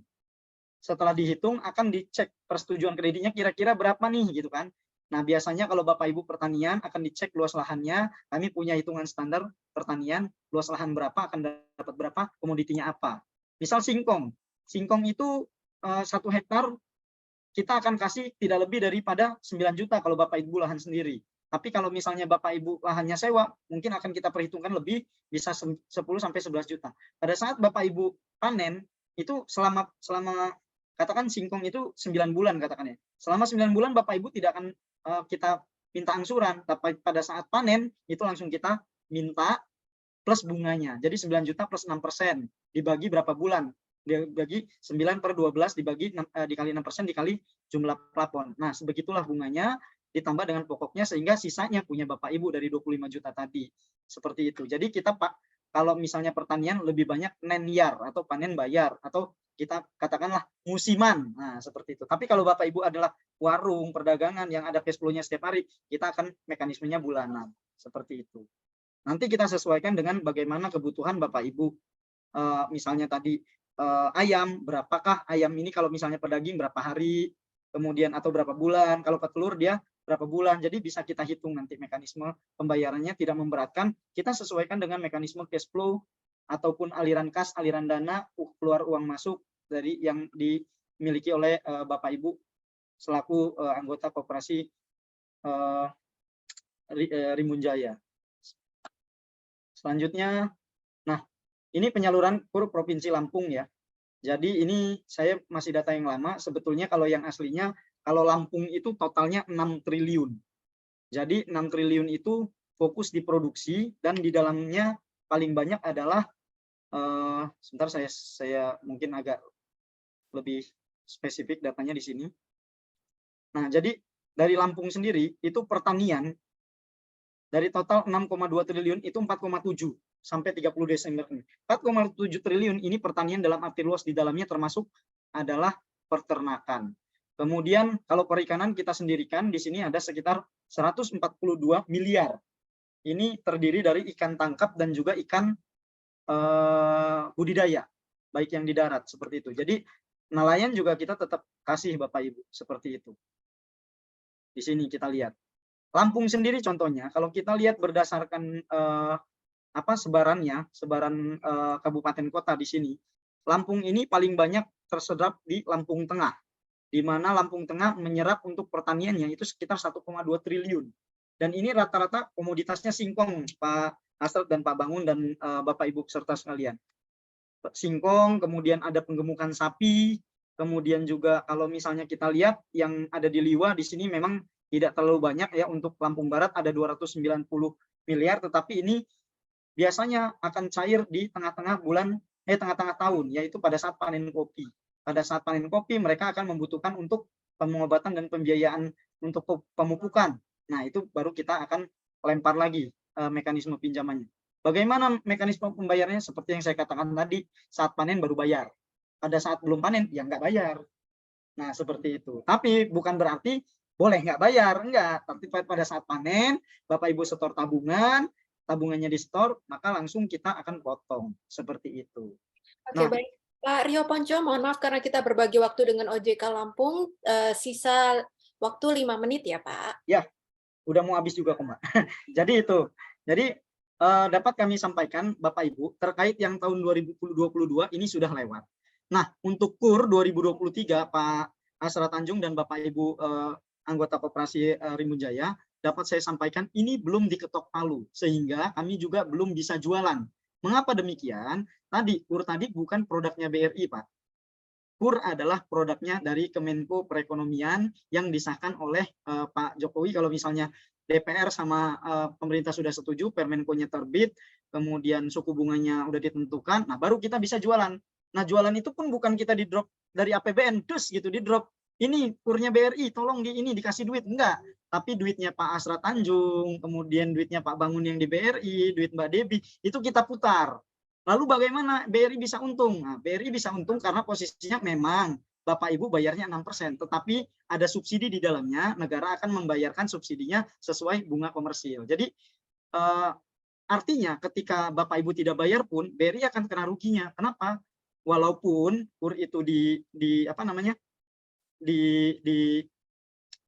Setelah dihitung akan dicek persetujuan kreditnya kira-kira berapa nih, gitu kan. Nah, biasanya kalau Bapak Ibu pertanian akan dicek luas lahannya. Kami punya hitungan standar pertanian, luas lahan berapa, akan dapat berapa, komoditinya apa. Misal singkong. Singkong itu 1 hektar kita akan kasih tidak lebih daripada 9 juta kalau Bapak Ibu lahan sendiri. Tapi kalau misalnya Bapak Ibu lahannya sewa, mungkin akan kita perhitungkan lebih, bisa 10-11 juta. Pada saat Bapak Ibu panen, itu selama katakan singkong itu 9 bulan katakan ya. Selama 9 bulan Bapak Ibu tidak akan kita minta angsuran, tapi pada saat panen itu langsung kita minta plus bunganya. Jadi 9 juta plus 6%, dibagi berapa bulan? Dibagi 9/12 dikali 6% dikali jumlah plafon. Nah, sebegitulah bunganya ditambah dengan pokoknya sehingga sisanya punya Bapak Ibu dari 25 juta tadi. Seperti itu. Jadi kita kalau misalnya pertanian lebih banyak nen-yar atau panen bayar atau kita katakanlah musiman. Nah, seperti itu. Tapi kalau Bapak Ibu adalah warung, perdagangan yang ada cash flow-nya setiap hari, kita akan mekanismenya bulanan. Seperti itu. Nanti kita sesuaikan dengan bagaimana kebutuhan Bapak Ibu. Misalnya tadi ayam, berapakah ayam ini kalau misalnya pedaging berapa hari, kemudian atau berapa bulan. Kalau petelur dia berapa bulan. Jadi bisa kita hitung nanti mekanisme pembayarannya, tidak memberatkan. Kita sesuaikan dengan mekanisme cash flow ataupun aliran kas, aliran dana, keluar uang masuk dari yang dimiliki oleh Bapak Ibu selaku anggota koperasi Rimbun Jaya. Selanjutnya, nah ini penyaluran KUR Provinsi Lampung ya. Jadi ini saya masih data yang lama. Sebetulnya kalau yang aslinya, kalau Lampung itu totalnya 6 triliun. Jadi 6 triliun itu fokus di produksi dan di dalamnya paling banyak adalah, sebentar saya mungkin agak lebih spesifik datanya di sini. Nah jadi dari Lampung sendiri itu pertanian, dari total 6,2 triliun itu 4,7 sampai 30 Desember ini. 4,7 triliun ini pertanian dalam arti luas, di dalamnya termasuk adalah peternakan. Kemudian kalau perikanan kita sendirikan di sini ada sekitar 142 miliar. Ini terdiri dari ikan tangkap dan juga ikan budidaya, baik yang di darat seperti itu. Jadi nelayan juga kita tetap kasih Bapak Ibu seperti itu. Di sini kita lihat. Lampung sendiri contohnya, kalau kita lihat berdasarkan sebaran kabupaten kota di sini, Lampung ini paling banyak tersedap di Lampung Tengah, di mana Lampung Tengah menyerap untuk pertaniannya itu sekitar 1,2 triliun. Dan ini rata-rata komoditasnya singkong, Pak Asrat dan Pak Bangun dan Bapak Ibu serta sekalian. Singkong, kemudian ada penggemukan sapi, kemudian juga kalau misalnya kita lihat yang ada di Liwa di sini memang tidak terlalu banyak ya. Untuk Lampung Barat ada 290 miliar, tetapi ini biasanya akan cair di tengah-tengah tahun, yaitu pada saat panen kopi. Pada saat panen kopi mereka akan membutuhkan untuk pengobatan dan pembiayaan untuk pemupukan. Nah, itu baru kita akan lempar lagi mekanisme pinjamannya. Bagaimana mekanisme pembayarannya? Seperti yang saya katakan tadi, saat panen baru bayar. Pada saat belum panen, ya nggak bayar. Nah, seperti itu. Tapi bukan berarti boleh nggak bayar, enggak. Tapi pada saat panen, Bapak Ibu setor tabungan, tabungannya di store, maka langsung kita akan potong. Seperti itu. Oke, baik. Pak Rio Ponco, mohon maaf karena kita berbagi waktu dengan OJK Lampung, sisa waktu 5 menit ya Pak. Ya, udah mau habis juga kok Mbak. Jadi itu. Jadi dapat kami sampaikan Bapak Ibu, terkait yang tahun 2022 ini sudah lewat. Nah, untuk KUR 2023 Pak Asrat Tanjung dan Bapak Ibu anggota koperasi Rimbun Jaya, dapat saya sampaikan ini belum diketok palu, sehingga kami juga belum bisa jualan. Mengapa demikian? Tadi KUR tadi bukan produknya BRI, Pak. KUR adalah produknya dari Kemenko Perekonomian yang disahkan oleh Pak Jokowi. Kalau misalnya DPR sama pemerintah sudah setuju, Permenkonya terbit, kemudian suku bunganya udah ditentukan, nah baru kita bisa jualan. Nah, jualan itu pun bukan kita di drop dari APBN, terus gitu di drop. Ini KUR-nya BRI, tolong ini dikasih duit, enggak. Tapi duitnya Pak Asrat Tanjung, kemudian duitnya Pak Bangun yang di BRI, duit Mbak Debi, itu kita putar. Lalu bagaimana BRI bisa untung? Nah, BRI bisa untung karena posisinya memang Bapak Ibu bayarnya 6%, tetapi ada subsidi di dalamnya, negara akan membayarkan subsidinya sesuai bunga komersil. Jadi artinya ketika Bapak Ibu tidak bayar pun BRI akan kena ruginya. Kenapa? Walaupun KUR itu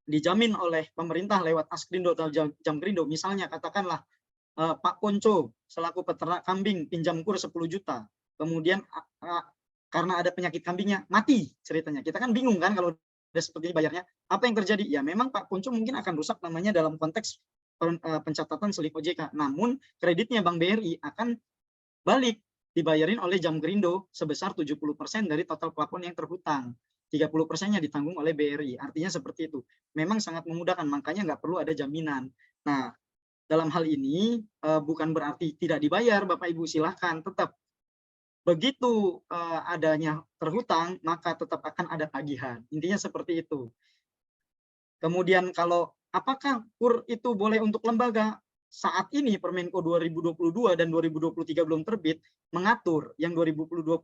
dijamin oleh pemerintah lewat Askrindo atau Jamkrindo, misalnya katakanlah Pak Ponco selaku peternak kambing pinjam KUR 10 juta, kemudian karena ada penyakit kambingnya mati ceritanya, kita kan bingung kan kalau udah seperti ini bayarnya, apa yang terjadi? Ya memang Pak Ponco mungkin akan rusak namanya dalam konteks pencatatan selip OJK, namun kreditnya Bank BRI akan balik dibayarin oleh Jamkrindo sebesar 70% dari total plafon yang terhutang. 30%-nya ditanggung oleh BRI. Artinya seperti itu. Memang sangat memudahkan, makanya nggak perlu ada jaminan. Nah, dalam hal ini bukan berarti tidak dibayar, Bapak Ibu silahkan tetap. Begitu adanya terhutang, maka tetap akan ada tagihan. Intinya seperti itu. Kemudian kalau apakah KUR itu boleh untuk lembaga? Saat ini Permenko 2022 dan 2023 belum terbit mengatur yang 2022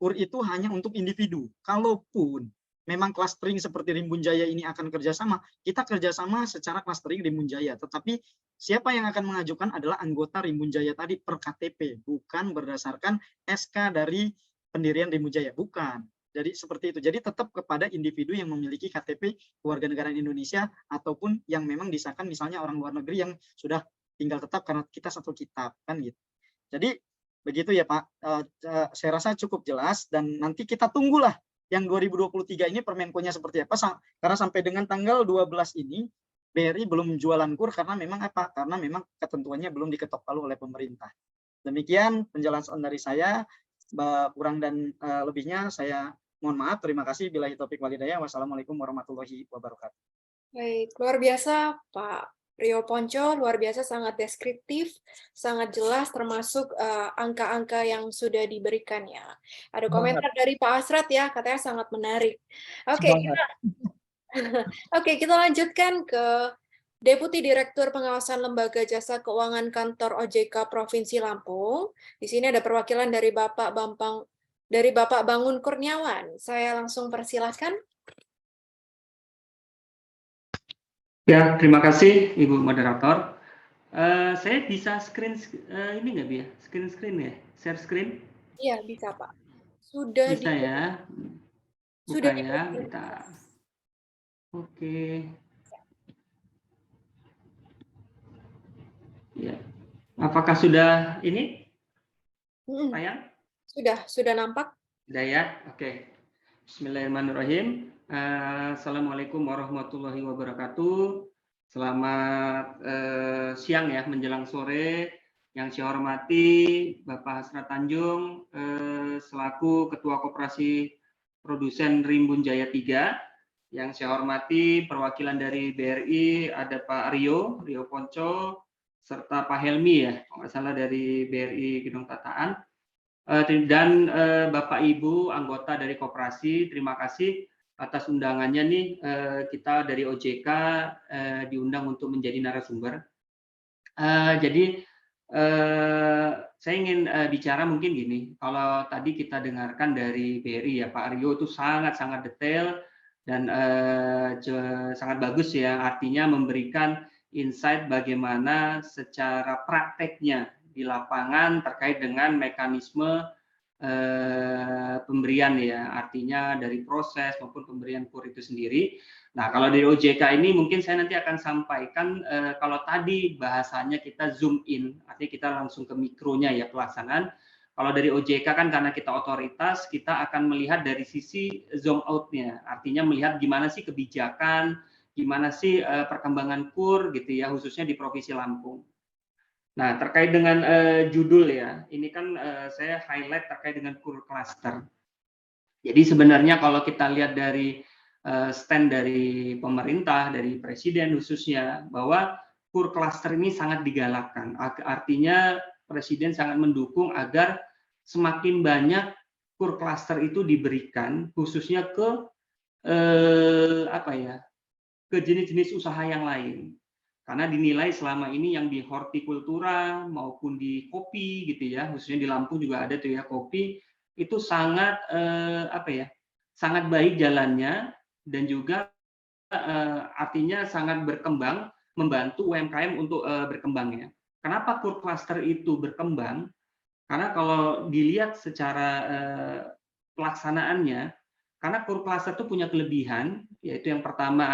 KUR itu hanya untuk individu. Kalaupun memang clustering seperti Rimbun Jaya ini akan kerjasama, kita kerjasama secara clustering Rimbun Jaya. Tetapi siapa yang akan mengajukan adalah anggota Rimbun Jaya tadi per KTP, bukan berdasarkan SK dari pendirian Rimbun Jaya, bukan. Jadi seperti itu. Jadi tetap kepada individu yang memiliki KTP kewarganegaraan Indonesia ataupun yang memang disahkan misalnya orang luar negeri yang sudah tinggal tetap karena kita satu kitab kan gitu. Jadi begitu ya Pak. Saya rasa cukup jelas dan nanti kita tunggulah yang 2023 ini Permenkonya seperti apa, karena sampai dengan tanggal 12 ini BRI belum jualan KUR karena memang apa? Karena memang ketentuannya belum diketok palu oleh pemerintah. Demikian penjelasan dari saya, kurang dan lebihnya saya mohon maaf. Terima kasih. Billahi taufik walhidayah. Wassalamualaikum warahmatullahi wabarakatuh. Baik, luar biasa Pak Rio Ponco, luar biasa, sangat deskriptif, sangat jelas, termasuk angka-angka yang sudah diberikannya. Ada komentar dari Pak Asrat ya, katanya sangat menarik. Oke, kita lanjutkan ke Deputi Direktur Pengawasan Lembaga Jasa Keuangan Kantor OJK Provinsi Lampung. Di sini ada perwakilan dari Bapak Bangun Kurniawan. Saya langsung persilahkan. Ya, terima kasih Ibu Moderator. Saya bisa screen ini nggak ya? Screen ya? Share screen? Iya, bisa Pak. Sudah bisa ya? Buka sudah ya, bentar. Oke. Ya. Apakah sudah ini? Tayang? Sudah nampak? Sudah ya? Oke. Bismillahirrahmanirrahim. Assalamualaikum warahmatullahi wabarakatuh. Selamat siang ya, menjelang sore. Yang saya hormati Bapak Hasrat Tanjung selaku Ketua Koperasi Produsen Rimbun Jaya 3. Yang saya hormati perwakilan dari BRI ada Pak Rio Ponco, serta Pak Helmi ya, kalau nggak salah dari BRI Gedung Tataan. Dan Bapak Ibu anggota dari koperasi, terima kasih atas undangannya nih. Kita dari OJK diundang untuk menjadi narasumber. Jadi saya ingin bicara mungkin gini, kalau tadi kita dengarkan dari BRI ya, Pak Rio itu sangat-sangat detail dan sangat bagus ya, artinya memberikan insight bagaimana secara prakteknya di lapangan terkait dengan mekanisme pemberian ya, artinya dari proses maupun pemberian KUR itu sendiri. Nah, kalau dari OJK ini mungkin saya nanti akan sampaikan kalau tadi bahasanya kita zoom in, artinya kita langsung ke mikronya ya pelaksanaan. Kalau dari OJK kan karena kita otoritas, kita akan melihat dari sisi zoom out-nya, artinya melihat gimana sih kebijakan, gimana sih perkembangan KUR gitu ya, khususnya di Provinsi Lampung. Nah, terkait dengan judul ya, ini kan saya highlight terkait dengan KUR cluster. Jadi sebenarnya kalau kita lihat dari stand dari pemerintah, dari presiden khususnya, bahwa KUR cluster ini sangat digalakkan. Artinya presiden sangat mendukung agar semakin banyak KUR cluster itu diberikan, khususnya ke ke jenis-jenis usaha yang lain. Karena dinilai selama ini yang di hortikultura maupun di kopi gitu ya, khususnya di Lampung juga ada tuh ya kopi, itu sangat sangat baik jalannya dan juga artinya sangat berkembang, membantu UMKM untuk berkembang ya. Kenapa KUR cluster itu berkembang? Karena kalau dilihat secara pelaksanaannya, karena KUR cluster itu punya kelebihan, yaitu yang pertama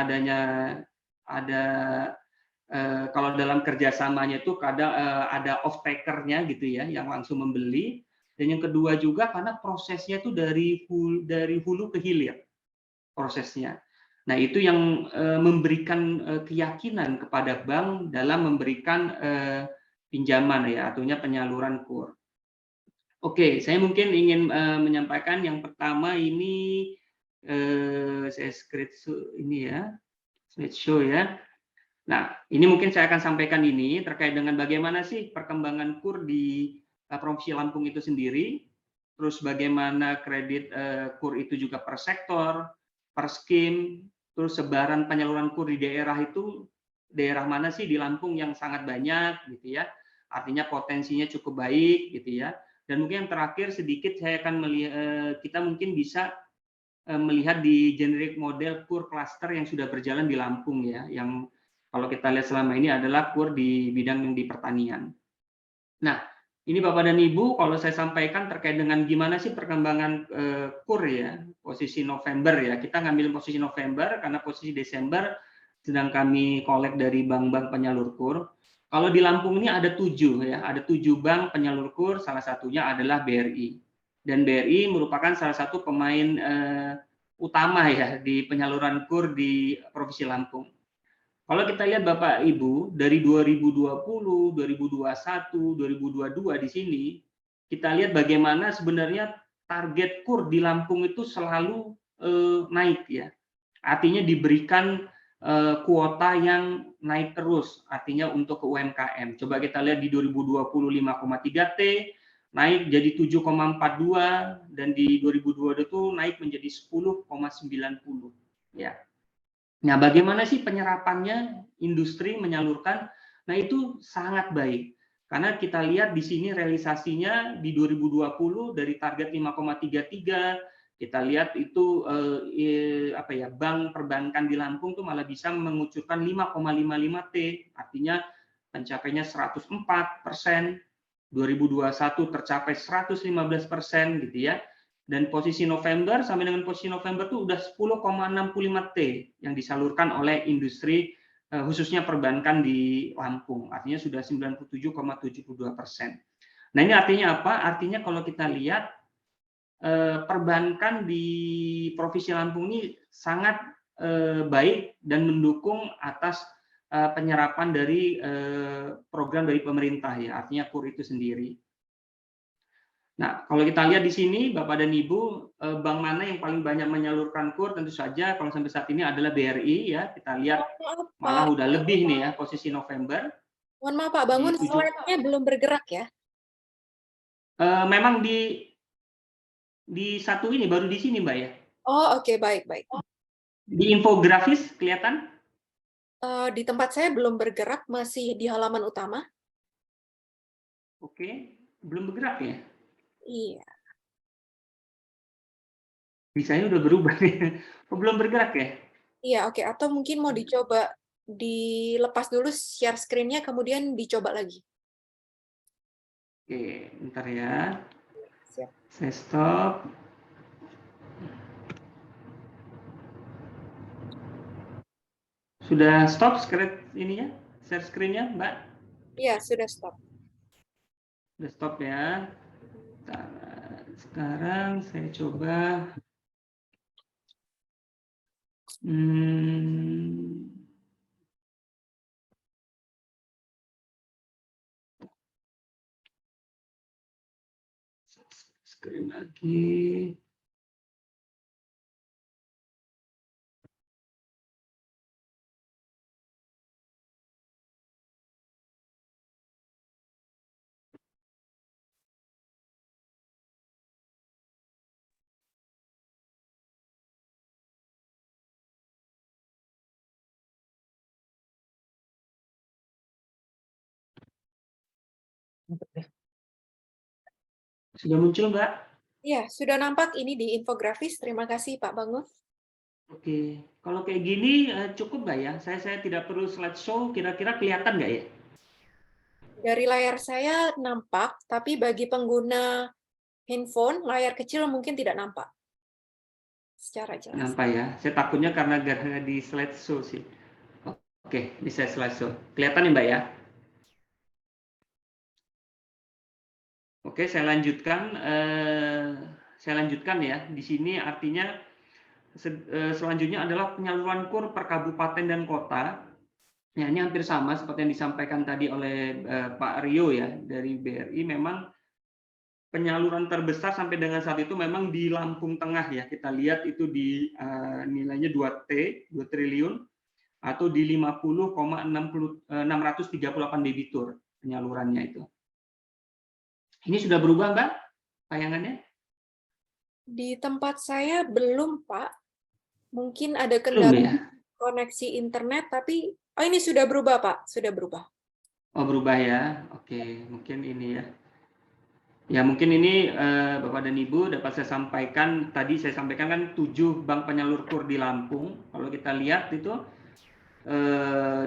kalau dalam kerjasamanya itu kadang ada off-taker-nya gitu ya, yang langsung membeli. Dan yang kedua juga karena prosesnya itu dari hulu ke hilir prosesnya. Nah itu yang memberikan keyakinan kepada bank dalam memberikan pinjaman ya, artinya penyaluran KUR. Oke, saya mungkin ingin menyampaikan yang pertama ini saya slideshow ya. Nah, ini mungkin saya akan sampaikan ini terkait dengan bagaimana sih perkembangan KUR di Provinsi Lampung itu sendiri, terus bagaimana kredit KUR itu juga per sektor, per skim, terus sebaran penyaluran KUR di daerah itu, daerah mana sih di Lampung yang sangat banyak gitu ya, artinya potensinya cukup baik gitu ya. Dan mungkin yang terakhir sedikit saya akan melihat, kita mungkin bisa melihat di generic model KUR cluster yang sudah berjalan di Lampung ya, yang kalau kita lihat selama ini adalah KUR di bidang yang di pertanian. Nah, Ini Bapak dan Ibu, kalau saya sampaikan terkait dengan gimana sih perkembangan KUR ya, posisi November ya. Kita ngambil posisi November karena posisi Desember sedang kami kolek dari bank-bank penyalur KUR. Kalau di Lampung ini ada 7 ya, ada 7 bank penyalur KUR, salah satunya adalah BRI. Dan BRI merupakan salah satu pemain utama ya di penyaluran KUR di Provinsi Lampung. Kalau kita lihat Bapak Ibu, dari 2020, 2021, 2022 di sini, kita lihat bagaimana sebenarnya target KUR di Lampung itu selalu naik ya. Artinya diberikan kuota yang naik terus, artinya untuk ke UMKM. Coba kita lihat di 2020 5,3 T, naik jadi 7,42, dan di 2022 itu naik menjadi 10,90 ya. Nah, bagaimana sih penyerapannya industri menyalurkan? Nah, itu sangat baik. Karena kita lihat di sini realisasinya di 2020 dari target 5,33, kita lihat itu bank perbankan di Lampung tuh malah bisa mengucurkan 5,55 T, artinya pencapaiannya 104%, 2021 tercapai 115% gitu ya. Dan posisi November sampai dengan posisi November itu udah 10,65 T yang disalurkan oleh industri khususnya perbankan di Lampung, artinya sudah 97,72%. Nah, ini artinya apa? Artinya kalau kita lihat perbankan di Provinsi Lampung ini sangat baik dan mendukung atas penyerapan dari program dari pemerintah ya, artinya KUR itu sendiri. Nah, kalau kita lihat di sini, Bapak dan Ibu, bank mana yang paling banyak menyalurkan KUR? Tentu saja kalau sampai saat ini adalah BRI ya. Kita lihat malah udah lebih nih ya posisi November. Mohon maaf Pak, bangun slide-nya belum bergerak ya? Memang di satu ini baru di sini Mbak ya. Oh oke, baik. Di infografis kelihatan? Di tempat saya belum bergerak, masih di halaman utama. Oke, belum bergerak ya? Iya. Bisanya udah berubah nih. Belum bergerak ya? Iya, oke. Atau mungkin mau dicoba dilepas dulu share screen-nya, kemudian dicoba lagi. Oke, bentar ya. Siap. Saya stop. Sudah stop screen ininya? Share screen-nya, Mbak? Iya, sudah stop. Sudah stop ya. Sekarang saya coba screen lagi. Sudah muncul, Mbak? Iya, sudah nampak ini di infografis. Terima kasih Pak Bangun. Oke, kalau kayak gini cukup nggak ya? Saya tidak perlu slideshow, kira-kira kelihatan nggak ya? Dari layar saya nampak, tapi bagi pengguna handphone, layar kecil mungkin tidak nampak secara jelas. Nampak ya? Saya takutnya karena nggak di slideshow sih. Oke, bisa slideshow. Kelihatan ya, Mbak ya? Oke, saya lanjutkan. Ya. Di sini artinya selanjutnya adalah penyaluran KUR per kabupaten dan kota. Ya, ini hampir sama seperti yang disampaikan tadi oleh Pak Rio ya dari BRI. Memang penyaluran terbesar sampai dengan saat itu memang di Lampung Tengah ya. Kita lihat itu di nilainya 2 triliun atau di 50,638 debitur penyalurannya itu. Ini sudah berubah, Mbak, tayangannya? Di tempat saya belum, Pak. Mungkin ada kendala koneksi internet, tapi ini sudah berubah, Pak. Sudah berubah. Oh, berubah ya. Oke, mungkin ini ya. Ya, mungkin ini Bapak dan Ibu dapat saya sampaikan. Tadi saya sampaikan kan 7 bank penyalur KUR di Lampung. Kalau kita lihat itu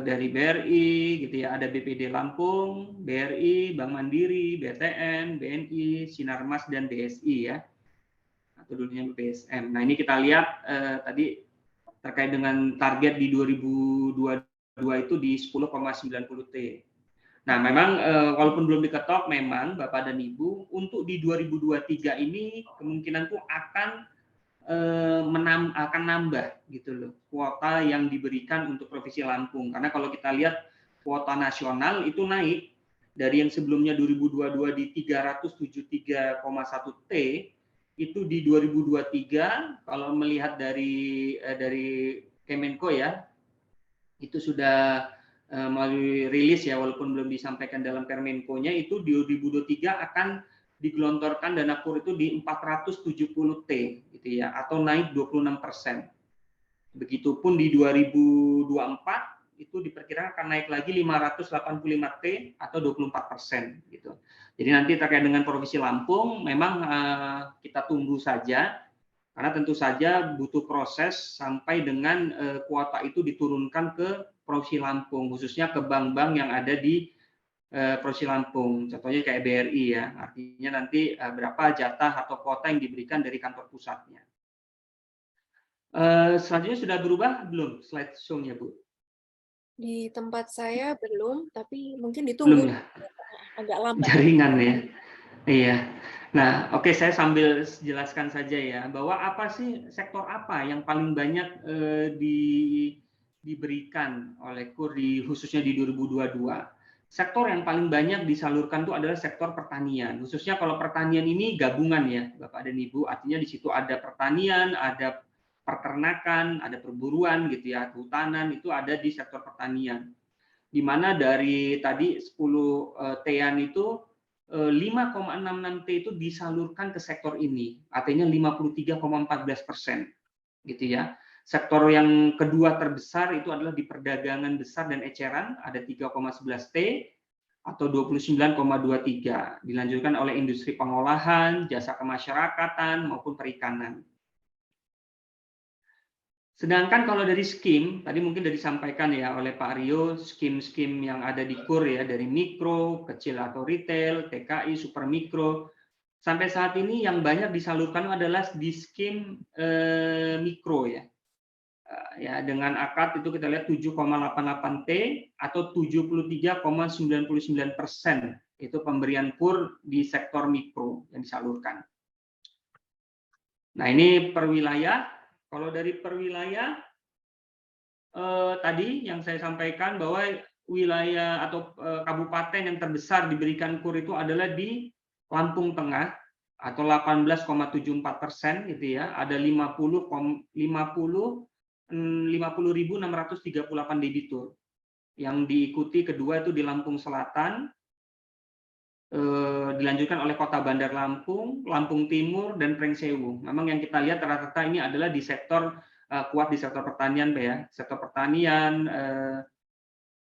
dari BRI gitu ya, ada BPD Lampung, BRI, Bank Mandiri, BTN, BNI, Sinarmas dan BSI ya, atau dulunya BSM. Nah ini kita lihat tadi terkait dengan target di 2022 itu di 10,90 T. Nah memang walaupun belum diketok, memang Bapak dan Ibu untuk di 2023 ini kemungkinan tuh akan nambah gitu loh kuota yang diberikan untuk Provinsi Lampung, karena kalau kita lihat kuota nasional itu naik dari yang sebelumnya 2022 di 373,1 T, itu di 2023 kalau melihat dari Kemenko ya, itu sudah melalui rilis ya, walaupun belum disampaikan dalam Permenko-nya, itu di 2023 akan digelontorkan dana KUR itu di 470 T gitu ya, atau naik 26%. Begitupun di 2024 itu diperkirakan akan naik lagi 585 T atau 24% gitu. Jadi nanti terkait dengan Provinsi Lampung memang kita tunggu saja, karena tentu saja butuh proses sampai dengan kuota itu diturunkan ke Provinsi Lampung, khususnya ke bank-bank yang ada di Provinsi Lampung, contohnya kayak BRI ya, artinya nanti berapa jatah atau kuota yang diberikan dari kantor pusatnya. Selanjutnya sudah berubah belum slide show-nya, Bu? Di tempat saya belum, tapi mungkin ditunggu. Belum ya? Agak lambat. Jaringan ya. Iya. Nah, oke, saya sambil jelaskan saja ya, bahwa apa sih sektor apa yang paling banyak diberikan oleh KUR khususnya di 2022. Sektor yang paling banyak disalurkan itu adalah sektor pertanian. Khususnya kalau pertanian ini gabungan ya, Bapak dan Ibu. Artinya di situ ada pertanian, ada peternakan, ada perburuan gitu ya, kehutanan, itu ada di sektor pertanian. Di mana dari tadi 10 T-an itu 5,66 T itu disalurkan ke sektor ini. Artinya 53,14% gitu ya. Sektor yang kedua terbesar itu adalah di perdagangan besar dan eceran, ada 3,11 T atau 29,23. Dilanjutkan oleh industri pengolahan, jasa kemasyarakatan maupun perikanan. Sedangkan kalau dari skim, tadi mungkin sudah disampaikan ya oleh Pak Rio, skim-skim yang ada di KUR ya, dari mikro, kecil atau retail, TKI, super mikro. Sampai saat ini yang banyak disalurkan adalah di skim mikro ya. Ya, dengan akad itu kita lihat 7,88 T atau 73,99% itu pemberian KUR di sektor mikro yang disalurkan. Nah ini per wilayah. Kalau dari per wilayah tadi yang saya sampaikan bahwa wilayah atau kabupaten yang terbesar diberikan KUR itu adalah di Lampung Tengah atau 18,74% gitu ya. Ada 50.638 debitur. Yang diikuti kedua itu di Lampung Selatan, dilanjutkan oleh Kota Bandar Lampung, Lampung Timur, dan Pringsewu. Memang yang kita lihat rata-rata ini adalah di sektor kuat di sektor pertanian, Pak ya, sektor pertanian,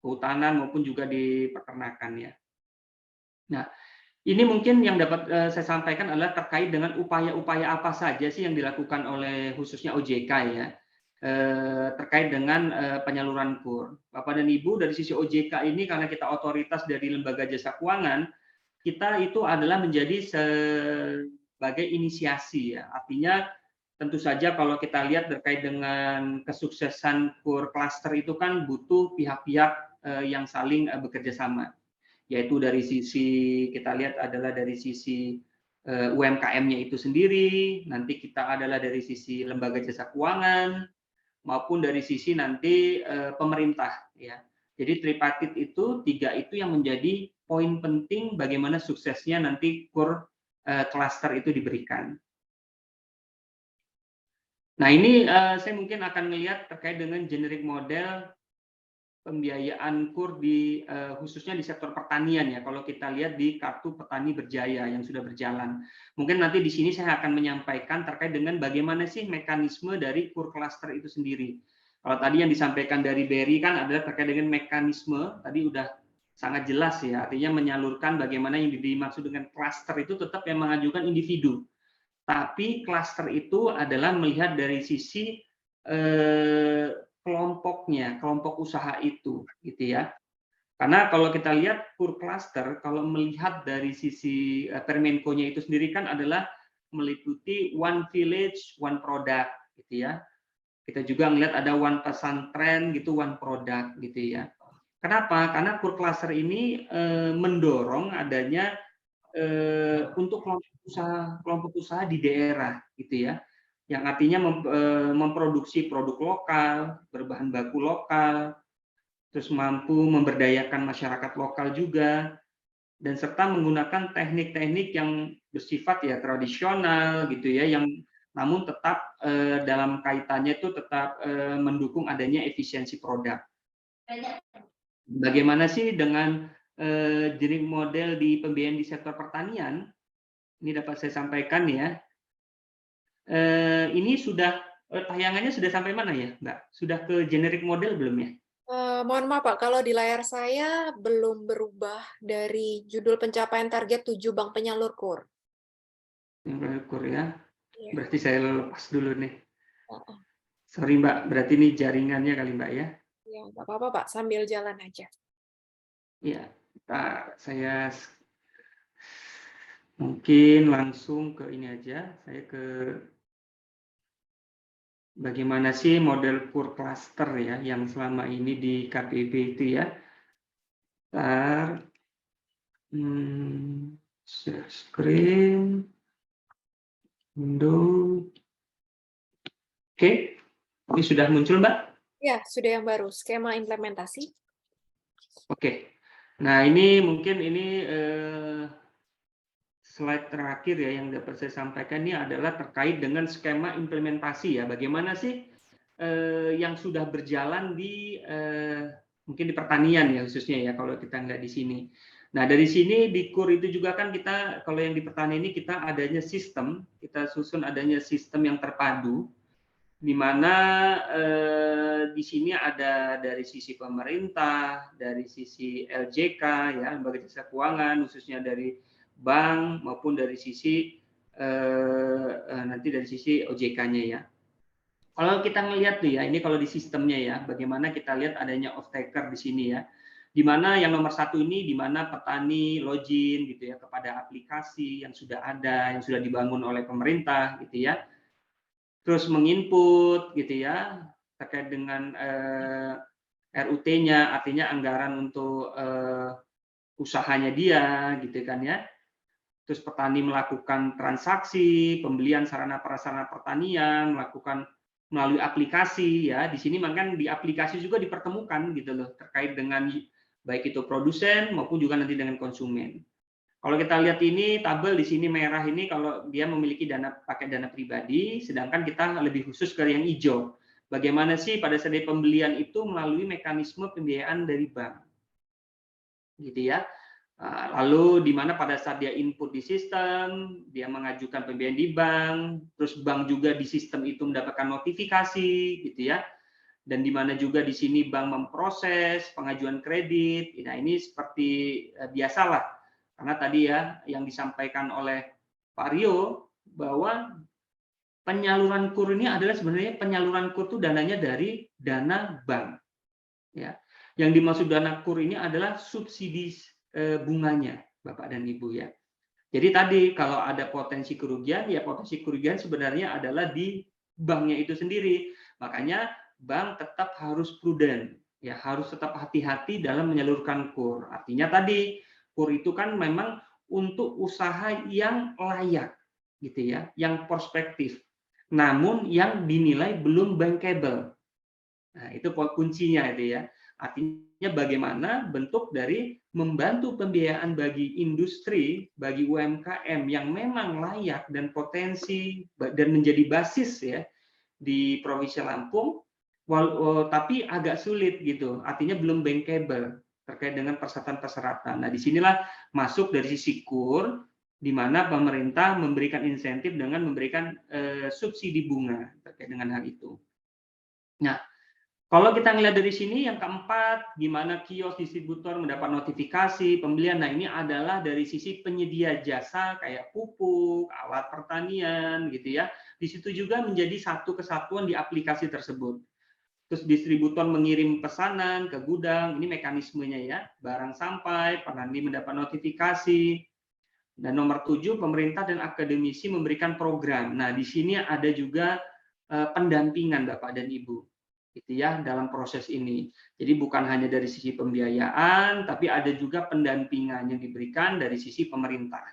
kehutanan maupun juga di peternakan ya. Nah, ini mungkin yang dapat saya sampaikan adalah terkait dengan upaya-upaya apa saja sih yang dilakukan oleh khususnya OJK ya. Terkait dengan penyaluran KUR. Bapak dan Ibu, dari sisi OJK ini karena kita otoritas dari Lembaga Jasa Keuangan, kita itu adalah menjadi sebagai inisiasi ya. Artinya tentu saja kalau kita lihat terkait dengan kesuksesan KUR klaster itu kan butuh pihak-pihak yang saling bekerja sama. Yaitu dari sisi kita lihat adalah dari sisi UMKM-nya itu sendiri, nanti kita adalah dari sisi Lembaga Jasa Keuangan, maupun dari sisi nanti pemerintah ya. Jadi tripartit itu, tiga itu yang menjadi poin penting bagaimana suksesnya nanti KUR klaster itu diberikan. Nah ini saya mungkin akan melihat terkait dengan generik model pembiayaan KUR di khususnya di sektor pertanian ya. Kalau kita lihat di kartu petani berjaya yang sudah berjalan, mungkin nanti di sini saya akan menyampaikan terkait dengan bagaimana sih mekanisme dari KUR klaster itu sendiri. Kalau tadi yang disampaikan dari BRI kan adalah terkait dengan mekanisme, tadi udah sangat jelas ya, artinya menyalurkan bagaimana yang dimaksud dengan klaster itu tetap yang mengajukan individu. Tapi klaster itu adalah melihat dari sisi kelompoknya, kelompok usaha itu, gitu ya. Karena kalau kita lihat KUR cluster, kalau melihat dari sisi Permenko-nya itu sendiri kan adalah meliputi one village, one product, gitu ya. Kita juga melihat ada one pesantren, gitu, one product, gitu ya. Kenapa? Karena KUR cluster ini mendorong adanya untuk kelompok usaha di daerah, gitu ya, yang artinya memproduksi produk lokal, berbahan baku lokal, terus mampu memberdayakan masyarakat lokal juga, dan serta menggunakan teknik-teknik yang bersifat ya tradisional, gitu ya, yang namun tetap dalam kaitannya itu tetap mendukung adanya efisiensi produk. Bagaimana sih dengan jenis model di pembiayaan di sektor pertanian? Ini dapat saya sampaikan ya. Ini sudah tayangannya sudah sampai mana ya, Mbak? Sudah ke generik model belum ya? Mohon maaf Pak, kalau di layar saya belum berubah dari judul pencapaian target 7 bank penyalur KUR. Yang KUR ya. Iya. Berarti saya lepas dulu nih. Oh, Sorry Mbak, berarti ini jaringannya kali Mbak ya? ya, nggak apa-apa Pak, sambil jalan aja. Iya, saya mungkin langsung ke ini aja. Saya ke bagaimana sih model KUR cluster ya yang selama ini di KPB itu ya. Share screen, window. Oke, ini sudah muncul Mbak? Ya, sudah yang baru, skema implementasi. Oke, nah ini mungkin ini slide terakhir ya yang dapat saya sampaikan ini adalah terkait dengan skema implementasi ya. Bagaimana sih yang sudah berjalan di mungkin di pertanian ya khususnya ya kalau kita nggak di sini. Nah dari sini di KUR itu juga kan kita kalau yang di pertanian ini kita adanya sistem, kita susun adanya sistem yang terpadu, di mana di sini ada dari sisi pemerintah, dari sisi LJK ya lembaga jasa keuangan khususnya dari bank maupun dari sisi nanti dari sisi OJK-nya ya. Kalau kita ngelihat tuh ya, ini kalau di sistemnya ya, bagaimana kita lihat adanya off-taker di sini ya, di mana yang nomor satu ini, di mana petani login gitu ya kepada aplikasi yang sudah ada, yang sudah dibangun oleh pemerintah gitu ya, terus menginput gitu ya terkait dengan RUT-nya, artinya anggaran untuk usahanya dia gitu kan ya. Terus petani melakukan transaksi, pembelian sarana prasarana pertanian, melakukan melalui aplikasi ya. Di sini kan di aplikasi juga dipertemukan gitu loh terkait dengan baik itu produsen maupun juga nanti dengan konsumen. Kalau kita lihat ini tabel di sini merah ini kalau dia memiliki dana pakai dana pribadi, sedangkan kita lebih khusus ke yang hijau. Bagaimana sih pada saat pembelian itu melalui mekanisme pembiayaan dari bank, gitu ya. Lalu di mana pada saat dia input di sistem, dia mengajukan pembiayaan di bank, terus bank juga di sistem itu mendapatkan notifikasi, gitu ya. Dan di mana juga di sini bank memproses pengajuan kredit. Nah ini seperti biasalah, karena tadi ya yang disampaikan oleh Pak Rio bahwa penyaluran KUR ini adalah sebenarnya penyaluran KUR itu dananya dari dana bank. Ya, yang dimaksud dana KUR ini adalah subsidi bunganya, Bapak dan Ibu ya. Jadi tadi kalau ada potensi kerugian, ya potensi kerugian sebenarnya adalah di banknya itu sendiri. Makanya bank tetap harus prudent, ya harus tetap hati-hati dalam menyalurkan KUR. Artinya tadi KUR itu kan memang untuk usaha yang layak, gitu ya, yang prospektif. Namun yang dinilai belum bankable. Nah, itu kuncinya itu ya. Artinya bagaimana bentuk dari membantu pembiayaan bagi industri, bagi UMKM yang memang layak dan potensi dan menjadi basis ya di Provinsi Lampung, tapi agak sulit gitu. Artinya belum bankable terkait dengan persyaratan-persyaratan. Nah, disinilah masuk dari sisi KUR, di mana pemerintah memberikan insentif dengan memberikan subsidi bunga terkait dengan hal itu. Nah, kalau kita ngelihat dari sini, yang keempat, gimana kios distributor mendapat notifikasi pembelian. Nah, ini adalah dari sisi penyedia jasa kayak pupuk, alat pertanian, gitu ya. Di situ juga menjadi satu kesatuan di aplikasi tersebut. terus distributor mengirim pesanan ke gudang, ini mekanismenya ya, barang sampai, petani mendapat notifikasi. Dan nomor 7, pemerintah dan akademisi memberikan program. Nah, di sini ada juga pendampingan Bapak dan Ibu, gitu ya, dalam proses ini. Jadi bukan hanya dari sisi pembiayaan, tapi ada juga pendampingan yang diberikan dari sisi pemerintah.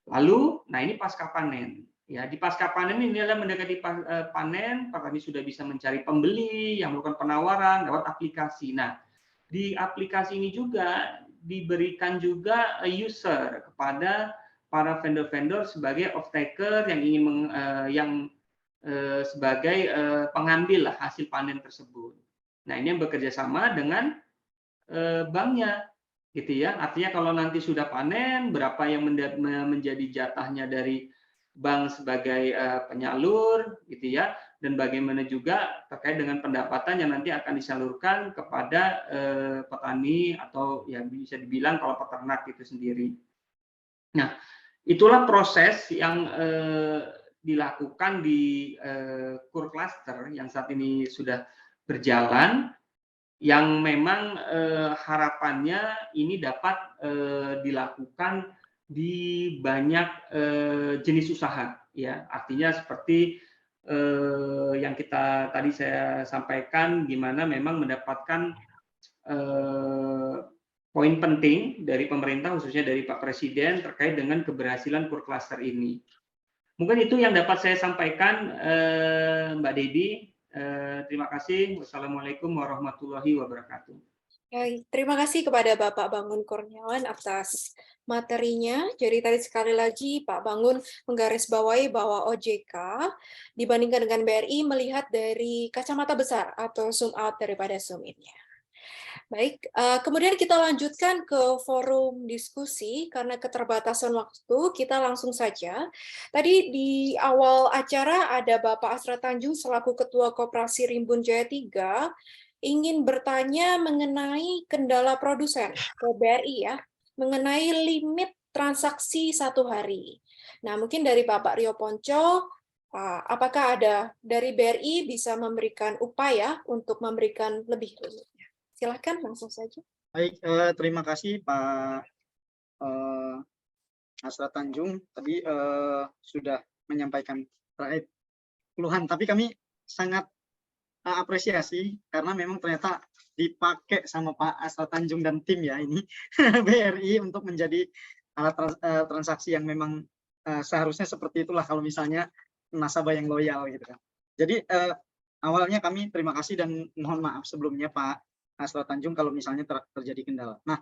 Lalu, nah ini pasca panen. Ya, di pasca panen ini adalah mendekati panen, petani sudah bisa mencari pembeli yang melakukan penawaran lewat aplikasi. Nah, di aplikasi ini juga diberikan juga user kepada para vendor-vendor sebagai off-taker yang ingin sebagai pengambil lah hasil panen tersebut. Nah, ini yang bekerja sama dengan banknya, gitu ya. Artinya kalau nanti sudah panen, berapa yang menjadi jatahnya dari bank sebagai penyalur, gitu ya, dan bagaimana juga terkait dengan pendapatan yang nanti akan disalurkan kepada petani atau ya bisa dibilang kalau peternak itu sendiri. Nah, itulah proses yang dilakukan di Kur Cluster yang saat ini sudah berjalan, yang memang harapannya ini dapat dilakukan di banyak jenis usaha, ya, artinya seperti yang tadi saya sampaikan, gimana memang mendapatkan poin penting dari pemerintah, khususnya dari Pak Presiden terkait dengan keberhasilan Kur Cluster ini. Mungkin itu yang dapat saya sampaikan, Mbak Debbie. Terima kasih. Wassalamualaikum warahmatullahi wabarakatuh. Terima kasih kepada Bapak Bangun Kurniawan atas materinya. Jadi tadi sekali lagi Pak Bangun menggarisbawahi bahwa OJK dibandingkan dengan BRI melihat dari kacamata besar atau zoom out daripada zoom in-nya. Baik, kemudian kita lanjutkan ke forum diskusi. Karena keterbatasan waktu, kita langsung saja. Tadi di awal acara ada Bapak Asra Tanjung selaku Ketua Koperasi Rimbun Jaya 3 ingin bertanya mengenai kendala produsen ke BRI ya, mengenai limit transaksi 1 hari. Nah, mungkin dari Bapak Rio Ponco, apakah ada dari BRI bisa memberikan upaya untuk memberikan lebih limitnya? Silakan langsung saja. Baik, terima kasih Pak Asra Tanjung. Tadi sudah menyampaikan terkait keluhan, tapi kami sangat apresiasi karena memang ternyata dipakai sama Pak Asra Tanjung dan tim ya ini BRI untuk menjadi alat transaksi yang memang seharusnya seperti itulah kalau misalnya nasabah yang loyal gitu kan. Jadi awalnya kami terima kasih dan mohon maaf sebelumnya Pak Asra Tanjung kalau misalnya terjadi kendala. Nah,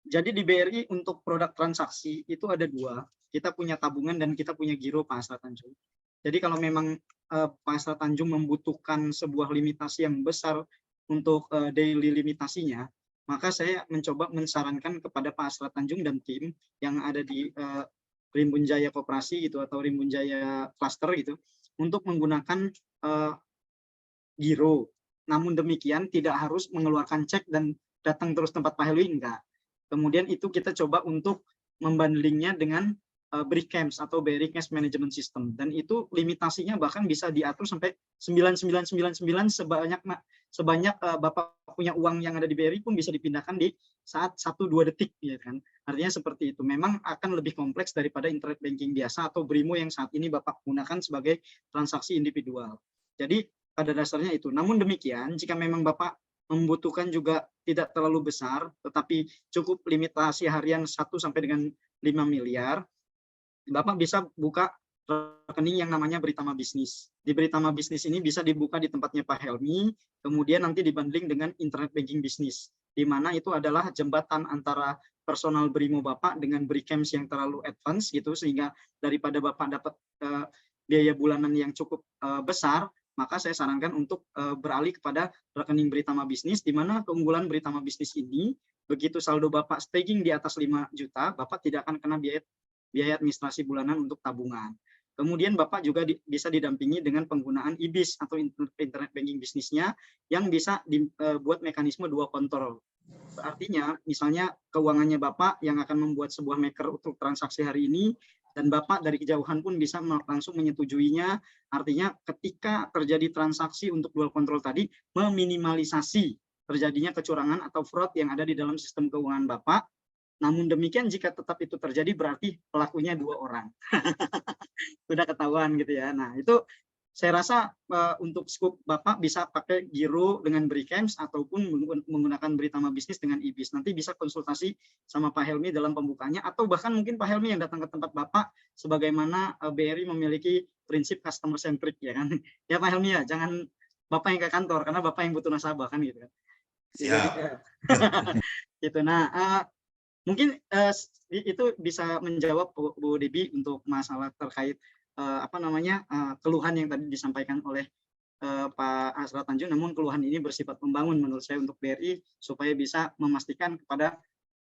jadi di BRI untuk produk transaksi itu ada 2. Kita punya tabungan dan kita punya giro Pak Asra Tanjung. Jadi kalau memang Pak Asra Tanjung membutuhkan sebuah limitasi yang besar untuk daily limitasinya, maka saya mencoba mensarankan kepada Pak Asra Tanjung dan tim yang ada di Rimbun Jaya Koperasi gitu atau Rimbun Jaya Cluster gitu untuk menggunakan giro. Namun demikian tidak harus mengeluarkan cek dan datang terus tempat Pak Helwi, enggak. Kemudian itu kita coba untuk membandlingnya dengan BRICAMS atau BRI Cash Management System, dan itu limitasinya bahkan bisa diatur sampai 9999 sebanyak Bapak punya uang yang ada di BRI pun bisa dipindahkan di saat 1-2 detik ya kan. Artinya seperti itu. Memang akan lebih kompleks daripada internet banking biasa atau BRIMO yang saat ini Bapak gunakan sebagai transaksi individual. Jadi pada dasarnya itu. Namun demikian jika memang Bapak membutuhkan juga tidak terlalu besar tetapi cukup limitasi harian 1 sampai dengan 5 miliar, Bapak bisa buka rekening yang namanya Britama Bisnis. Di Britama Bisnis ini bisa dibuka di tempatnya Pak Helmi, kemudian nanti dibanding dengan internet banking bisnis, di mana itu adalah jembatan antara personal BRIMO Bapak dengan BRICAMS yang terlalu advance gitu, sehingga daripada Bapak dapat biaya bulanan yang cukup besar, maka saya sarankan untuk beralih kepada rekening Britama Bisnis, di mana keunggulan Britama Bisnis ini, begitu saldo Bapak staging di atas 5 juta, Bapak tidak akan kena biaya administrasi bulanan untuk tabungan. Kemudian Bapak juga bisa didampingi dengan penggunaan IBIS atau internet banking bisnisnya yang bisa dibuat mekanisme 2 kontrol. Artinya, misalnya keuangannya Bapak yang akan membuat sebuah maker untuk transaksi hari ini, dan Bapak dari kejauhan pun bisa langsung menyetujuinya. Artinya ketika terjadi transaksi untuk dual control tadi, meminimalisasi terjadinya kecurangan atau fraud yang ada di dalam sistem keuangan Bapak. Namun demikian jika tetap itu terjadi berarti pelakunya 2 orang. Sudah ketahuan gitu ya. Nah, itu saya rasa untuk scoop Bapak bisa pakai Giro dengan Bricams ataupun menggunakan Britama Bisnis dengan IBIS. Nanti bisa konsultasi sama Pak Helmi dalam pembukanya, atau bahkan mungkin Pak Helmi yang datang ke tempat Bapak, sebagaimana BRI memiliki prinsip customer centric ya kan. Ya Pak Helmi ya, jangan Bapak yang ke kantor karena Bapak yang butuh nasabah kan gitu kan. Siap. Gitu. Nah, mungkin itu bisa menjawab Bu Debi untuk masalah terkait keluhan yang tadi disampaikan oleh Pak Asrat Tanjung. Namun keluhan ini bersifat membangun menurut saya untuk BRI supaya bisa memastikan kepada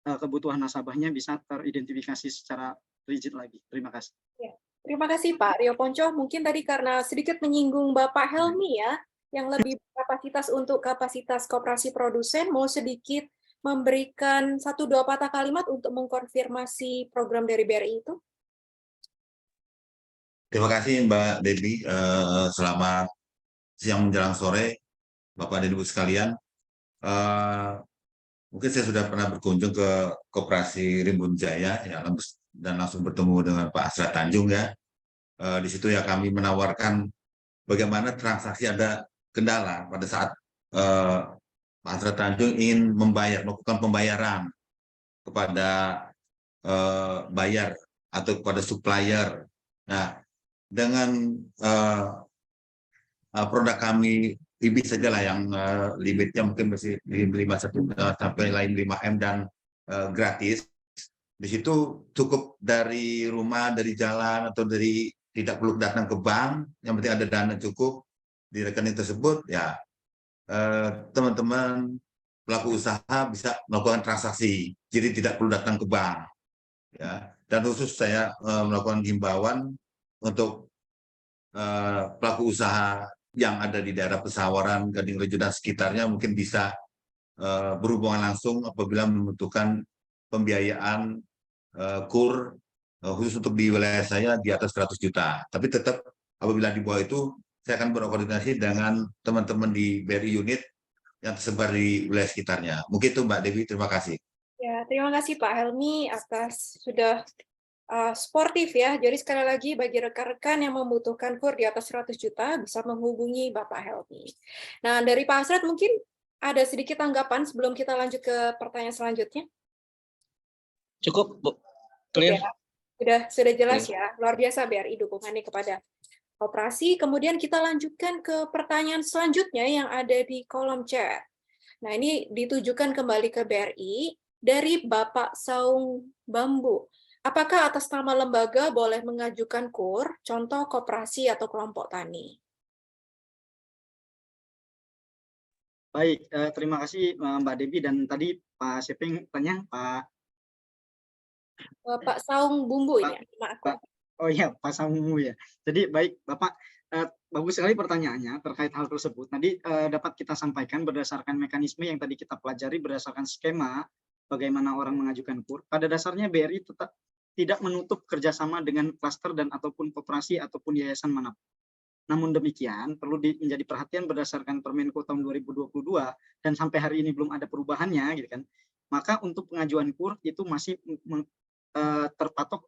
kebutuhan nasabahnya bisa teridentifikasi secara rigid lagi. Terima kasih. Ya, terima kasih Pak Rio Ponco. Mungkin tadi karena sedikit menyinggung Bapak Helmi ya, yang lebih kapasitas untuk kapasitas koperasi produsen, mau sedikit memberikan 1-2 patah kalimat untuk mengkonfirmasi program dari BRI itu. Terima kasih Mbak Debbie. Selamat siang menjelang sore, Bapak dan Ibu sekalian. Mungkin saya sudah pernah berkunjung ke Koperasi Rimbun Jaya ya, dan langsung bertemu dengan Pak Asrat Tanjung ya. Di situ ya kami menawarkan bagaimana transaksi ada kendala pada saat Pak Asrat Tanjung ingin melakukan pembayaran kepada buyer atau kepada supplier. Nah, dengan produk kami IBIS saja lah yang limitnya mungkin masih 51 sampai lain 5M dan gratis. Di situ cukup dari rumah, dari jalan, atau dari tidak perlu datang ke bank, yang penting ada dana cukup di rekening tersebut, ya teman-teman pelaku usaha bisa melakukan transaksi, jadi tidak perlu datang ke bank. Ya. Dan khusus saya melakukan himbauan untuk pelaku usaha yang ada di daerah Pesawaran, Gading Rejo dan sekitarnya mungkin bisa berhubungan langsung apabila membutuhkan pembiayaan KUR khusus untuk di wilayah saya di atas 100 juta. Tapi tetap apabila di bawah itu saya akan berkoordinasi dengan teman-teman di BRI unit yang tersebar di wilayah sekitarnya. Mungkin itu Mbak Devi, terima kasih. Ya, terima kasih Pak Helmi atas sudah sportif ya. Jadi sekali lagi bagi rekan-rekan yang membutuhkan KUR di atas 100 juta bisa menghubungi Bapak Helmi. Nah, dari Pak Asrat mungkin ada sedikit tanggapan sebelum kita lanjut ke pertanyaan selanjutnya. Cukup, Bu. Clear. Ya, sudah jelas ya. Luar biasa BRI dukungannya kepada koperasi. Kemudian kita lanjutkan ke pertanyaan selanjutnya yang ada di kolom chat. Nah, ini ditujukan kembali ke BRI dari Bapak Saung Bambu. Apakah atas nama lembaga boleh mengajukan KUR, contoh koperasi atau kelompok tani? Baik, terima kasih Mbak Debbie, dan tadi Pak Sepeng tanya Pak Saung Bumbu ini. Oh iya, Pak Saung Bumbu ya. Jadi baik Bapak, bagus sekali pertanyaannya terkait hal tersebut. Tadi dapat kita sampaikan berdasarkan mekanisme yang tadi kita pelajari berdasarkan skema bagaimana orang mengajukan KUR. Pada dasarnya BRI tetap tidak menutup kerjasama dengan klaster dan ataupun koperasi ataupun yayasan manapun. Namun demikian, perlu menjadi perhatian berdasarkan Permenko tahun 2022 dan sampai hari ini belum ada perubahannya, gitu kan. Maka untuk pengajuan KUR itu masih terpatok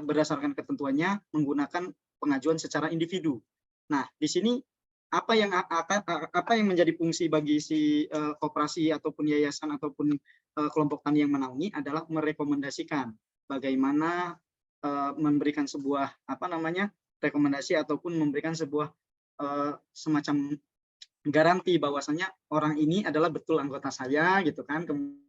berdasarkan ketentuannya menggunakan pengajuan secara individu. Nah, di sini apa yang menjadi fungsi bagi si koperasi ataupun yayasan ataupun kelompok tani yang menaungi adalah merekomendasikan bagaimana memberikan sebuah rekomendasi ataupun memberikan sebuah semacam garansi bahwasanya orang ini adalah betul anggota saya, gitu kan.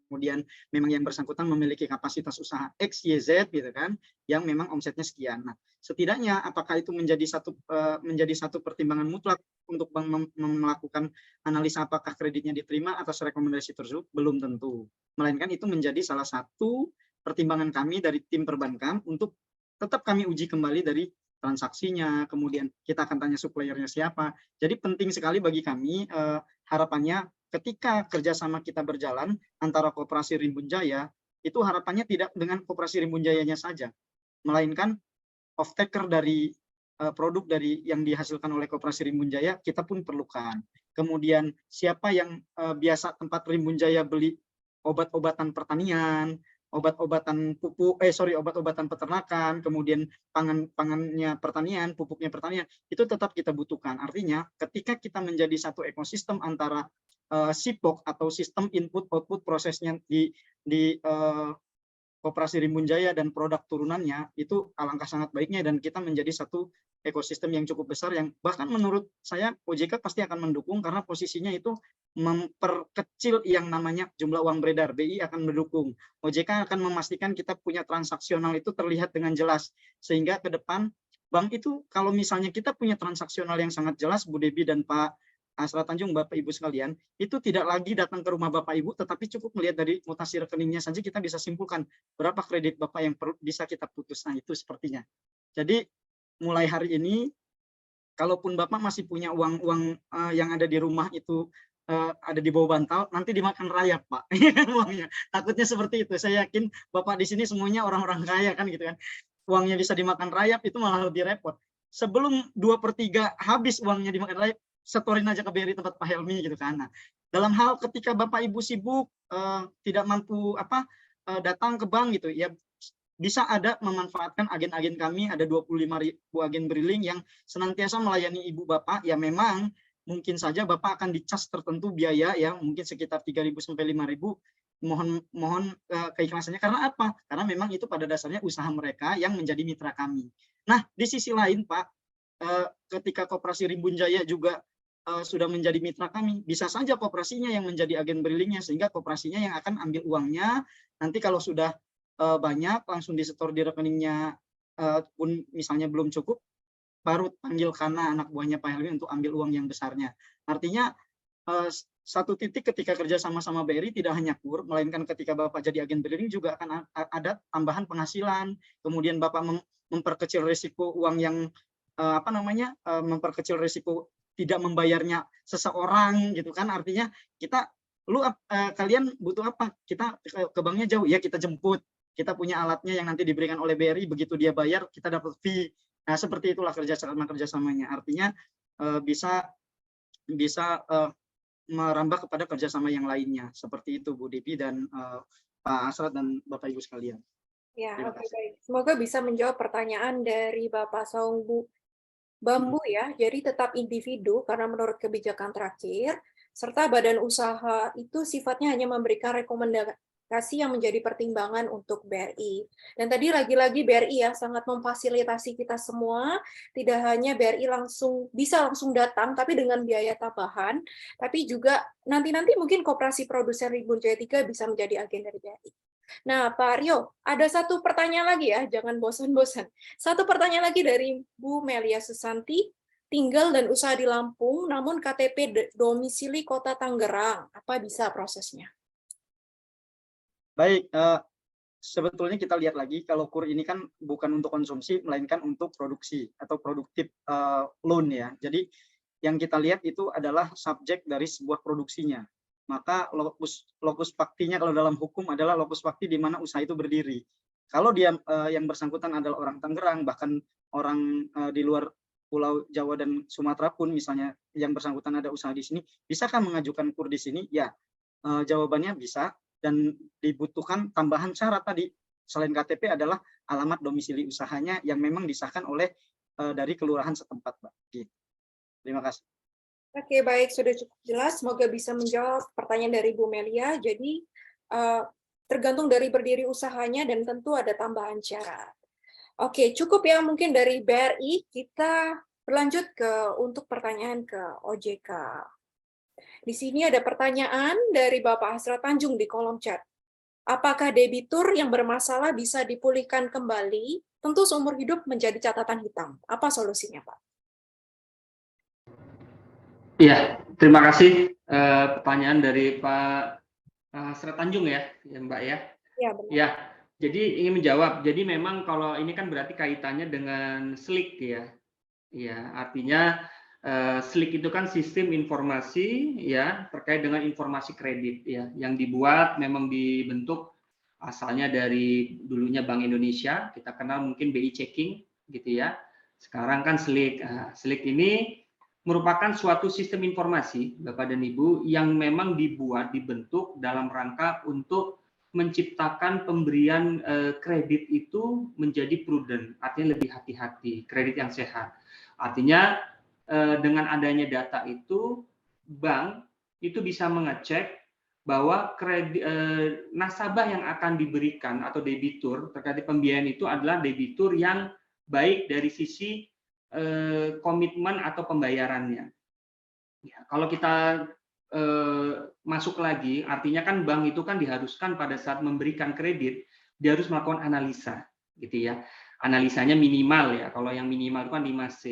Kemudian memang yang bersangkutan memiliki kapasitas usaha X, Y, Z, gitu kan, yang memang omsetnya sekian. Nah, setidaknya apakah itu menjadi satu pertimbangan mutlak untuk melakukan analisa apakah kreditnya diterima atas rekomendasi tersebut? Belum tentu. Melainkan itu menjadi salah satu pertimbangan kami dari tim perbankan untuk tetap kami uji kembali dari transaksinya, kemudian kita akan tanya suppliernya siapa. Jadi penting sekali bagi kami, harapannya ketika kerjasama kita berjalan antara Koperasi Rimbun Jaya, itu harapannya tidak dengan Koperasi Rimbun Jayanya saja, melainkan off-taker dari produk dari yang dihasilkan oleh Koperasi Rimbun Jaya kita pun perlukan. Kemudian siapa yang biasa tempat Rimbun Jaya beli obat-obatan pertanian, obat-obatan obat-obatan peternakan, kemudian pangannya pertanian, pupuknya pertanian, itu tetap kita butuhkan. Artinya ketika kita menjadi satu ekosistem antara SIPOK atau sistem input output prosesnya di Koperasi Rimbun Jaya dan produk turunannya, itu alangkah sangat baiknya dan kita menjadi satu ekosistem yang cukup besar yang bahkan menurut saya OJK pasti akan mendukung karena posisinya itu memperkecil yang namanya jumlah uang beredar. BI akan mendukung. OJK akan memastikan kita punya transaksional itu terlihat dengan jelas sehingga ke depan bank itu kalau misalnya kita punya transaksional yang sangat jelas, Bu Debi dan Pak Asrat Tanjung, Bapak Ibu sekalian, itu tidak lagi datang ke rumah Bapak Ibu, tetapi cukup melihat dari mutasi rekeningnya saja kita bisa simpulkan berapa kredit Bapak yang bisa kita putus. Nah, itu sepertinya. Jadi mulai hari ini, kalaupun Bapak masih punya uang yang ada di rumah itu ada di bawah bantal, nanti dimakan rayap, Pak. Uangnya. Takutnya seperti itu. Saya yakin Bapak di sini semuanya orang-orang kaya kan gitu kan. Uangnya bisa dimakan rayap itu malah lebih repot. Sebelum 2/3 habis uangnya dimakan rayap, setorin aja ke BRI tempat Pak Helmi gitu kan. Nah, dalam hal ketika Bapak Ibu sibuk tidak mampu datang ke bank gitu ya, bisa ada memanfaatkan agen-agen kami, ada 25.000 agen briling yang senantiasa melayani Ibu Bapak. Ya memang mungkin saja Bapak akan dicas tertentu biaya ya, mungkin sekitar 3.000 sampai 5.000. Mohon keikhlasannya karena apa? Karena memang itu pada dasarnya usaha mereka yang menjadi mitra kami. Nah, di sisi lain Pak, ketika Koperasi Rimbun Jaya juga sudah menjadi mitra kami, bisa saja koperasinya yang menjadi agen berilingnya sehingga koperasinya yang akan ambil uangnya. Nanti kalau sudah banyak langsung disetor di rekeningnya pun misalnya belum cukup, baru panggil Kana anak buahnya Pak Helmi untuk ambil uang yang besarnya. Artinya satu titik ketika kerja sama BRI tidak hanya KUR, melainkan ketika Bapak jadi agen beriling juga akan ada tambahan penghasilan, kemudian Bapak memperkecil risiko uang yang memperkecil risiko tidak membayarnya seseorang gitu kan. Artinya kalian butuh apa, kita ke banknya jauh ya, kita jemput, kita punya alatnya yang nanti diberikan oleh BRI, begitu dia bayar kita dapat fee. Nah, seperti itulah kerjasamanya. Artinya bisa merambah kepada kerjasama yang lainnya, seperti itu Bu Devi dan Pak Asrat dan Bapak Ibu sekalian. Ya, oke, baik. Semoga bisa menjawab pertanyaan dari Bapak Saung Bambu ya. Jadi tetap individu karena menurut kebijakan terakhir, serta badan usaha itu sifatnya hanya memberikan rekomendasi yang menjadi pertimbangan untuk BRI. Dan tadi lagi-lagi BRI ya sangat memfasilitasi kita semua, tidak hanya BRI bisa langsung datang, tapi dengan biaya tambahan, tapi juga nanti mungkin Koperasi Produsen Rimbun Jaya 3 bisa menjadi agen dari BRI. Nah, Pak Rio, ada satu pertanyaan lagi ya, jangan bosan-bosan. Satu pertanyaan lagi dari Bu Melia Susanti, tinggal dan usaha di Lampung, namun KTP domisili Kota Tangerang. Apa bisa prosesnya? Baik, sebetulnya kita lihat lagi, kalau KUR ini kan bukan untuk konsumsi, melainkan untuk produksi atau produktif loan ya. Jadi yang kita lihat itu adalah subjek dari sebuah produksinya. Maka lokus faktinya kalau dalam hukum adalah lokus fakti di mana usaha itu berdiri. Kalau dia yang bersangkutan adalah orang Tangerang, bahkan orang di luar Pulau Jawa dan Sumatera pun misalnya yang bersangkutan ada usaha di sini, bisakah mengajukan KUR di sini? Ya, jawabannya bisa, dan dibutuhkan tambahan syarat tadi selain KTP adalah alamat domisili usahanya yang memang disahkan oleh dari kelurahan setempat, Mbak. Gitu. Terima kasih. Oke, baik, sudah cukup jelas. Semoga bisa menjawab pertanyaan dari Bu Melia. Jadi, tergantung dari berdiri usahanya dan tentu ada tambahan syarat. Oke, cukup ya mungkin dari BRI. Kita berlanjut untuk pertanyaan ke OJK. Di sini ada pertanyaan dari Bapak Asrat Tanjung di kolom chat. Apakah debitur yang bermasalah bisa dipulihkan kembali? Tentu seumur hidup menjadi catatan hitam. Apa solusinya, Pak? Iya, terima kasih pertanyaan dari Pak Asrat Tanjung ya, Mbak ya. Ya, benar. Ya, jadi ingin menjawab. Jadi memang kalau ini kan berarti kaitannya dengan SLIK ya. Ya, artinya SLIK itu kan sistem informasi ya terkait dengan informasi kredit ya yang dibuat memang dibentuk asalnya dari dulunya Bank Indonesia, kita kenal mungkin BI Checking gitu ya. Sekarang kan SLIK. SLIK ini merupakan suatu sistem informasi Bapak dan Ibu yang memang dibentuk dalam rangka untuk menciptakan pemberian kredit itu menjadi prudent, artinya lebih hati-hati, kredit yang sehat. Artinya dengan adanya data itu, bank itu bisa mengecek bahwa nasabah yang akan diberikan atau debitur terkait pembiayaan itu adalah debitur yang baik dari sisi komitmen atau pembayarannya. Ya, kalau kita masuk lagi, artinya kan bank itu kan diharuskan pada saat memberikan kredit, dia harus melakukan analisa, gitu ya. Analisanya minimal ya, kalau yang minimal itu kan 5C.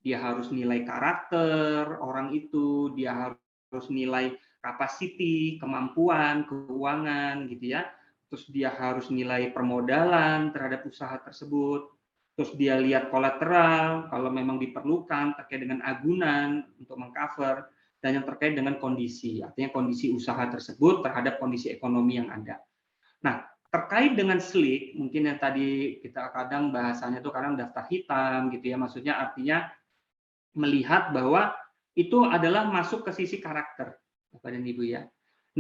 Dia harus nilai karakter orang itu, dia harus nilai capacity, kemampuan, keuangan, gitu ya. Terus dia harus nilai permodalan terhadap usaha tersebut. Terus dia lihat kolateral, kalau memang diperlukan, terkait dengan agunan untuk mengcover, dan yang terkait dengan kondisi, artinya kondisi usaha tersebut terhadap kondisi ekonomi yang ada. Nah, terkait dengan SLIK, mungkin yang tadi kita kadang bahasanya itu kadang daftar hitam, gitu ya, maksudnya artinya melihat bahwa itu adalah masuk ke sisi karakter, Bapak dan Ibu ya.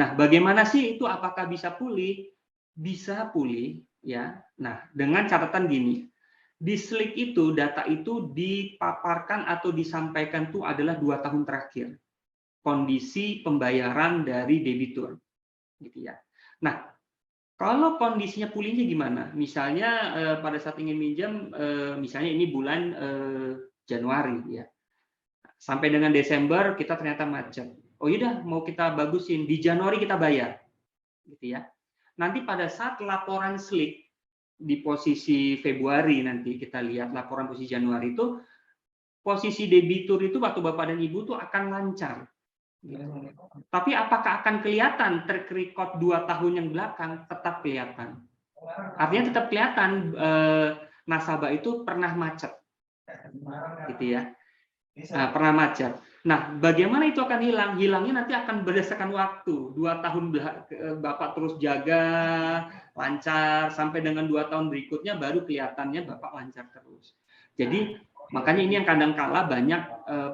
Nah, bagaimana sih itu apakah bisa pulih? Bisa pulih, ya. Nah, dengan catatan gini, di SLIK itu data itu dipaparkan atau disampaikan itu adalah 2 tahun terakhir. Kondisi pembayaran dari debitur, gitu ya. Nah, kalau kondisinya pulihnya gimana? Misalnya pada saat ingin minjam, misalnya ini bulan Januari ya, sampai dengan Desember kita ternyata macet. Oh yaudah, mau kita bagusin di Januari kita bayar, gitu ya. Nanti pada saat laporan SLIK di posisi Februari nanti kita lihat laporan posisi Januari itu posisi debitur itu waktu Bapak dan Ibu tuh akan lancar. Tapi apakah akan kelihatan track record 2 tahun yang belakang? Tetap kelihatan. Artinya tetap kelihatan nasabah itu pernah macet, gitu ya. Pernah macet. Nah, bagaimana itu akan hilang? Hilangnya nanti akan berdasarkan waktu. 2 tahun Bapak terus jaga lancar sampai dengan 2 tahun berikutnya baru kelihatannya Bapak lancar terus. Jadi makanya ini yang kadang kala banyak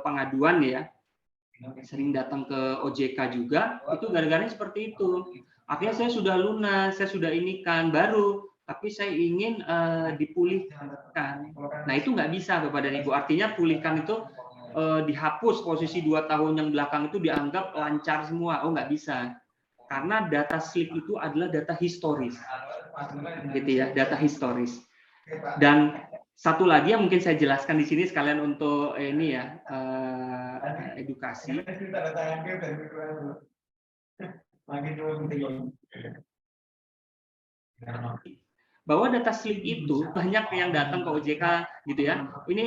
pengaduan ya. Sering datang ke OJK juga, itu gara-garanya seperti itu. Artinya saya sudah lunas, saya sudah inikan, baru, tapi saya ingin dipulihkan. Nah itu nggak bisa Bapak dan Ibu. Artinya pulihkan itu dihapus posisi 2 tahun yang belakang itu dianggap lancar semua. Oh nggak bisa. Karena data SLIK itu adalah data historis. Gitu ya, data historis. Dan satu lagi yang mungkin saya jelaskan di sini sekalian untuk ini ya edukasi. Bahwa data SLIK itu banyak yang datang ke OJK gitu ya. Ini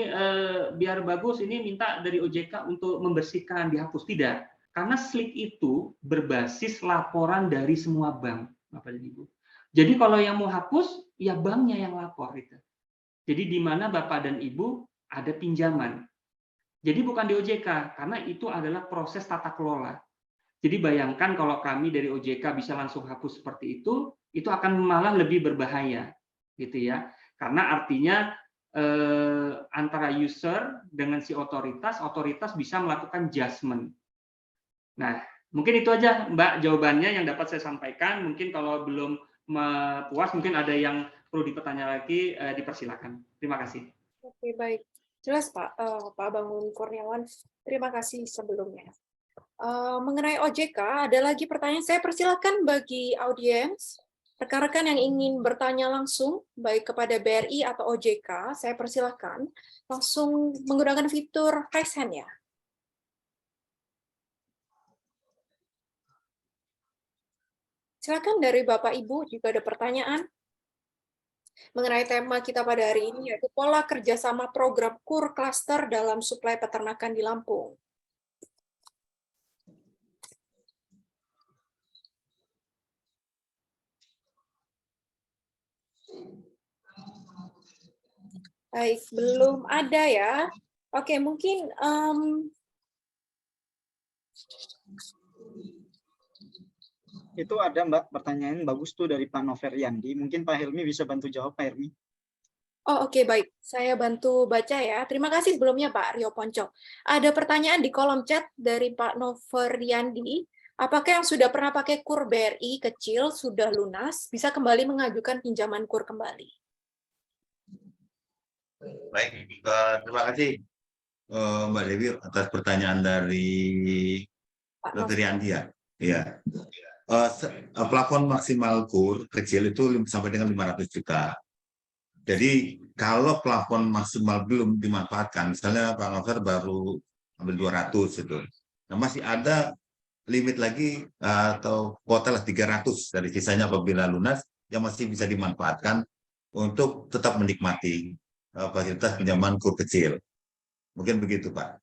biar bagus ini minta dari OJK untuk membersihkan, dihapus, tidak. Karena SLIK itu berbasis laporan dari semua bank, Bapak dan Ibu. Jadi kalau yang mau hapus ya banknya yang lapor itu. Jadi di mana Bapak dan Ibu ada pinjaman. Jadi bukan di OJK, karena itu adalah proses tata kelola. Jadi bayangkan kalau kami dari OJK bisa langsung hapus seperti itu akan malah lebih berbahaya, gitu ya. Karena artinya antara user dengan si otoritas bisa melakukan judgement. Nah, mungkin itu aja Mbak jawabannya yang dapat saya sampaikan. Mungkin kalau belum puas, mungkin ada yang perlu dipertanya lagi, dipersilakan. Terima kasih. Oke, baik. Jelas Pak, Pak Bangun Kurniawan. Terima kasih sebelumnya. Mengenai OJK, ada lagi pertanyaan. Saya persilakan bagi audiens, rekan-rekan yang ingin bertanya langsung, baik kepada BRI atau OJK, saya persilakan langsung menggunakan fitur raise hand ya. Silakan dari Bapak Ibu jika ada pertanyaan mengenai tema kita pada hari ini, yaitu pola kerjasama program KUR Cluster dalam suplai peternakan di Lampung. Baik, belum ada ya. Oke, mungkin Itu ada Mbak pertanyaan bagus tuh dari Pak Noveriandi. Mungkin Pak Helmi bisa bantu jawab, Pak Helmi. oh, oke, baik. Saya bantu baca ya. Terima kasih sebelumnya Pak Rio Ponco. Ada pertanyaan di kolom chat dari Pak Noveriandi. Apakah yang sudah pernah pakai KUR BRI kecil sudah lunas, bisa kembali mengajukan pinjaman KUR kembali? Baik, terima kasih Mbak Dewi atas pertanyaan dari Pak Dr. Yandi ya. Iya. Plafon maksimal KUR kecil itu sampai dengan 500 juta. Jadi kalau plafon maksimal belum dimanfaatkan, misalnya Pak Novel baru ambil 200 itu. Nah, masih ada limit lagi atau kuota lah 300 dari sisanya apabila lunas yang masih bisa dimanfaatkan untuk tetap menikmati fasilitas pinjaman KUR kecil. Mungkin begitu, Pak.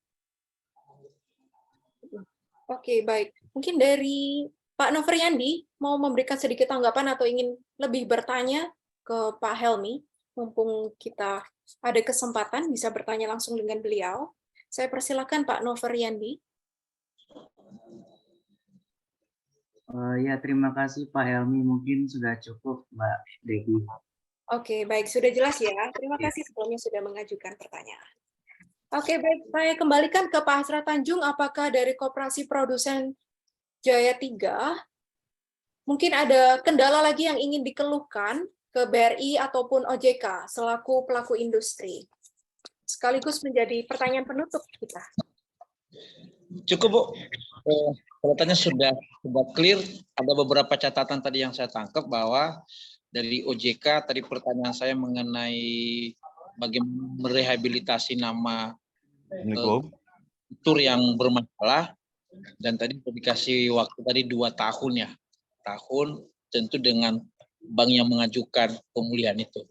Oke, baik. Mungkin dari Pak Noveriandi mau memberikan sedikit tanggapan atau ingin lebih bertanya ke Pak Helmi, mumpung kita ada kesempatan bisa bertanya langsung dengan beliau. Saya persilakan Pak Noveriandi. Ya, terima kasih Pak Helmi. Mungkin sudah cukup, Mbak Dewi. Oke, baik. Sudah jelas ya. Terima kasih sebelumnya sudah mengajukan pertanyaan. Oke, baik. Saya kembalikan ke Pak Hasrat Tanjung. Apakah dari Koperasi Produsen Jaya 3, mungkin ada kendala lagi yang ingin dikeluhkan ke BRI ataupun OJK selaku pelaku industri? Sekaligus menjadi pertanyaan penutup kita. Cukup, Bu. Catatannya sudah clear. Ada beberapa catatan tadi yang saya tangkap bahwa dari OJK tadi pertanyaan saya mengenai bagaimana merehabilitasi nama tur yang bermasalah, dan tadi dikasih waktu tadi 2 tahun ya. Tahun tentu dengan bank yang mengajukan pemulihan itu.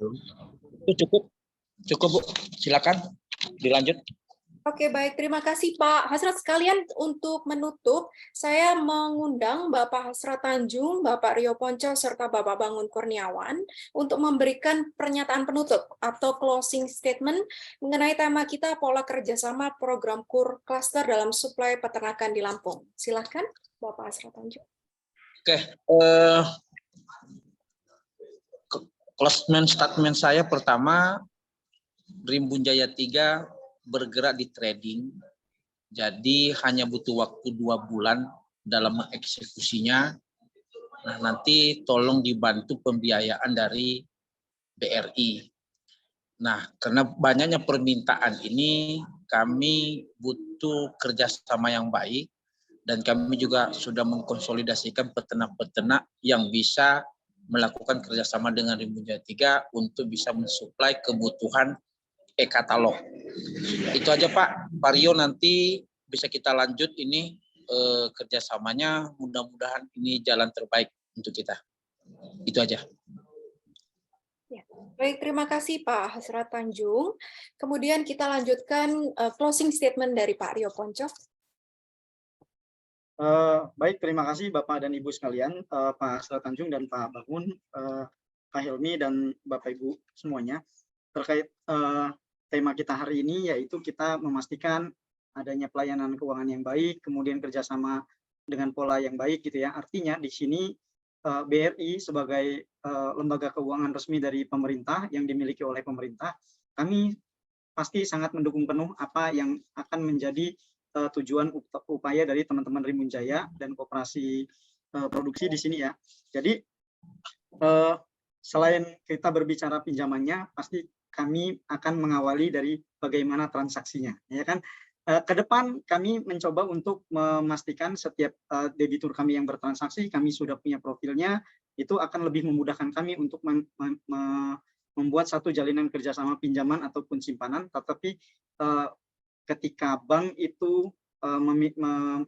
Itu cukup Bu. Silakan dilanjut. Oke, baik. Terima kasih, Pak Hasrat. Sekalian untuk menutup, saya mengundang Bapak Hasrat Tanjung, Bapak Rio Ponco, serta Bapak Bangun Kurniawan untuk memberikan pernyataan penutup atau closing statement mengenai tema kita pola kerjasama program KUR Cluster dalam suplai peternakan di Lampung. Silakan, Bapak Hasrat Tanjung. Oke, closing statement saya pertama, Rimbun Jaya 3 bergerak di trading, jadi hanya butuh waktu 2 bulan dalam mengeksekusinya. Nah, nanti tolong dibantu pembiayaan dari BRI. Nah, karena banyaknya permintaan ini, kami butuh kerjasama yang baik, dan kami juga sudah mengkonsolidasikan peternak-peternak yang bisa melakukan kerjasama dengan Rimbun Jaya 3 untuk bisa mensuplai kebutuhan e-katalog. Itu aja Pak Rio, nanti bisa kita lanjut ini kerjasamanya, mudah-mudahan ini jalan terbaik untuk kita. Itu aja. Ya. Baik, terima kasih Pak Hasrat Tanjung. Kemudian kita lanjutkan closing statement dari Pak Rio Ponco. Baik, terima kasih Bapak dan Ibu sekalian, Pak Hasrat Tanjung dan Pak Bangun, Pak Helmi dan Bapak Ibu semuanya, terkait tema kita hari ini, yaitu kita memastikan adanya pelayanan keuangan yang baik, kemudian kerjasama dengan pola yang baik gitu ya. Artinya di sini BRI sebagai lembaga keuangan resmi dari pemerintah yang dimiliki oleh pemerintah, kami pasti sangat mendukung penuh apa yang akan menjadi tujuan upaya dari teman-teman Rimbun Jaya dan koperasi produksi di sini ya. Jadi selain kita berbicara pinjamannya, pasti kami akan mengawali dari bagaimana transaksinya, ya kan. Ke depan kami mencoba untuk memastikan setiap debitur kami yang bertransaksi, kami sudah punya profilnya, itu akan lebih memudahkan kami untuk membuat satu jalinan kerjasama pinjaman ataupun simpanan. Tetapi ketika bank itu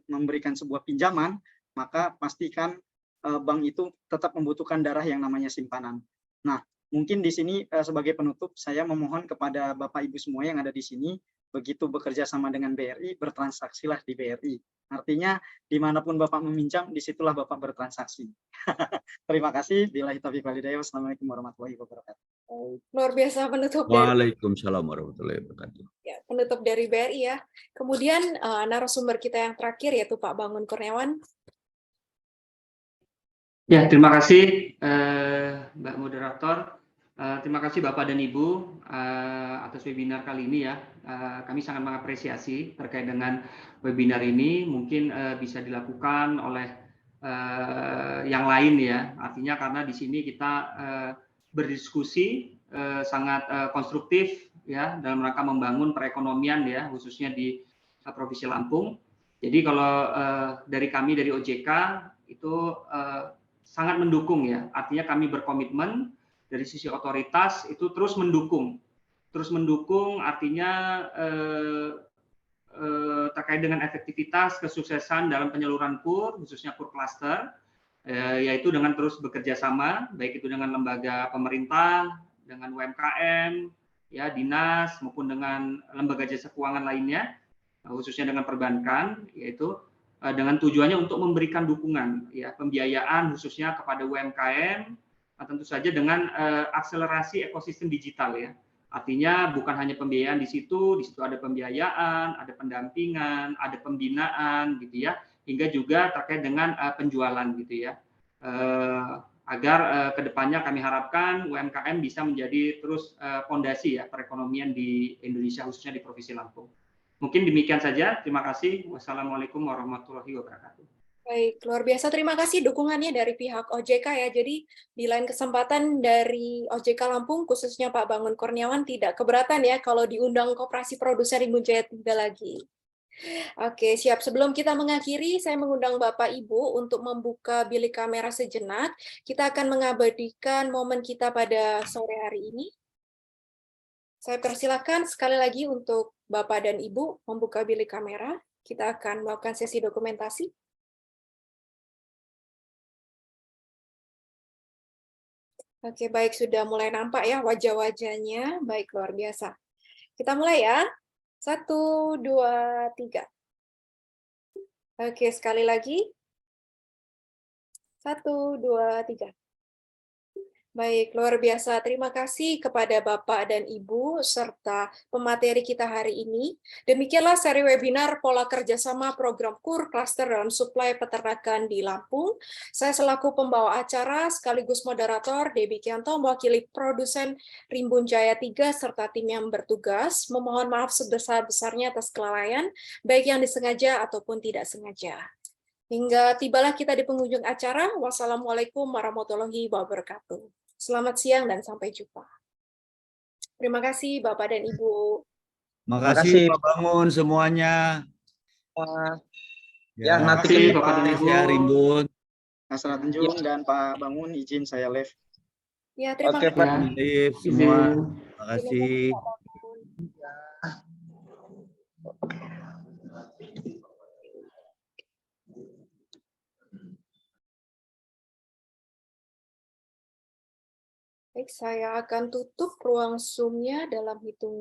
memberikan sebuah pinjaman, maka pastikan bank itu tetap membutuhkan darah yang namanya simpanan. Nah, mungkin di sini sebagai penutup, saya memohon kepada Bapak Ibu semua yang ada di sini, begitu bekerja sama dengan BRI, bertransaksilah di BRI. Artinya, dimanapun Bapak meminjam, disitulah Bapak bertransaksi. Terima kasih. Billahi taufiq wal hidayah. Wassalamualaikum warahmatullahi wabarakatuh. Luar biasa penutup dari Waalaikumsalam warahmatullahi wabarakatuh. ya, penutup dari BRI ya. Kemudian narasumber kita yang terakhir yaitu Pak Bangun Kurniawan. Ya, terima kasih Mbak Moderator. Terima kasih Bapak dan Ibu atas webinar kali ini ya. Kami sangat mengapresiasi terkait dengan webinar ini. Mungkin bisa dilakukan oleh yang lain ya. Artinya karena di sini kita berdiskusi sangat konstruktif ya dalam rangka membangun perekonomian ya, khususnya di Provinsi Lampung. Jadi kalau dari kami dari OJK itu sangat mendukung ya, artinya kami berkomitmen dari sisi otoritas itu terus mendukung artinya terkait dengan efektivitas kesuksesan dalam penyaluran KUR, khususnya KUR cluster, yaitu dengan terus bekerja sama, baik itu dengan lembaga pemerintah, dengan UMKM, ya dinas maupun dengan lembaga jasa keuangan lainnya, khususnya dengan perbankan, yaitu dengan tujuannya untuk memberikan dukungan ya pembiayaan khususnya kepada UMKM, tentu saja dengan akselerasi ekosistem digital ya. Artinya bukan hanya pembiayaan di situ ada pembiayaan, ada pendampingan, ada pembinaan gitu ya, hingga juga terkait dengan penjualan gitu ya. Agar kedepannya kami harapkan UMKM bisa menjadi terus fondasi ya perekonomian di Indonesia khususnya di Provinsi Lampung. Mungkin demikian saja. Terima kasih. Wassalamualaikum warahmatullahi wabarakatuh. Baik, luar biasa. Terima kasih dukungannya dari pihak OJK ya. Jadi di lain kesempatan dari OJK Lampung, khususnya Pak Bangun Kurniawan, tidak keberatan ya kalau diundang Koperasi Produser Rimbun Jaya 3 lagi. Oke, siap. Sebelum kita mengakhiri, saya mengundang Bapak Ibu untuk membuka bilik kamera sejenak. Kita akan mengabadikan momen kita pada sore hari ini. Saya persilakan sekali lagi untuk Bapak dan Ibu membuka bilik kamera. Kita akan melakukan sesi dokumentasi. Oke, baik. Sudah mulai nampak ya wajah-wajahnya. Baik, luar biasa. Kita mulai ya. 1, 2, 3. Oke, sekali lagi. 1, 2, 3. Baik, luar biasa. Terima kasih kepada Bapak dan Ibu serta pemateri kita hari ini. Demikianlah seri webinar Pola Kerjasama Program KUR Cluster dalam Suplai Peternakan di Lampung. Saya selaku pembawa acara sekaligus moderator Debbie Kianto mewakili produsen Rimbun Jaya 3 serta tim yang bertugas. Memohon maaf sebesar-besarnya atas kelalaian, baik yang disengaja ataupun tidak sengaja. Hingga tibalah kita di penghujung acara. Wassalamualaikum warahmatullahi wabarakatuh. Selamat siang dan sampai jumpa. Terima kasih Bapak dan Ibu. Terima kasih Pak Bangun semuanya. Ya, Terima kasih Bapak dan Ibu. Ya, Rimbun. Asrat Tanjung dan Pak Bangun, izin saya live. Ya, terima kasih. Ya. Live semua. Terima kasih. Baik, saya akan tutup ruang Zoom-nya dalam hitungan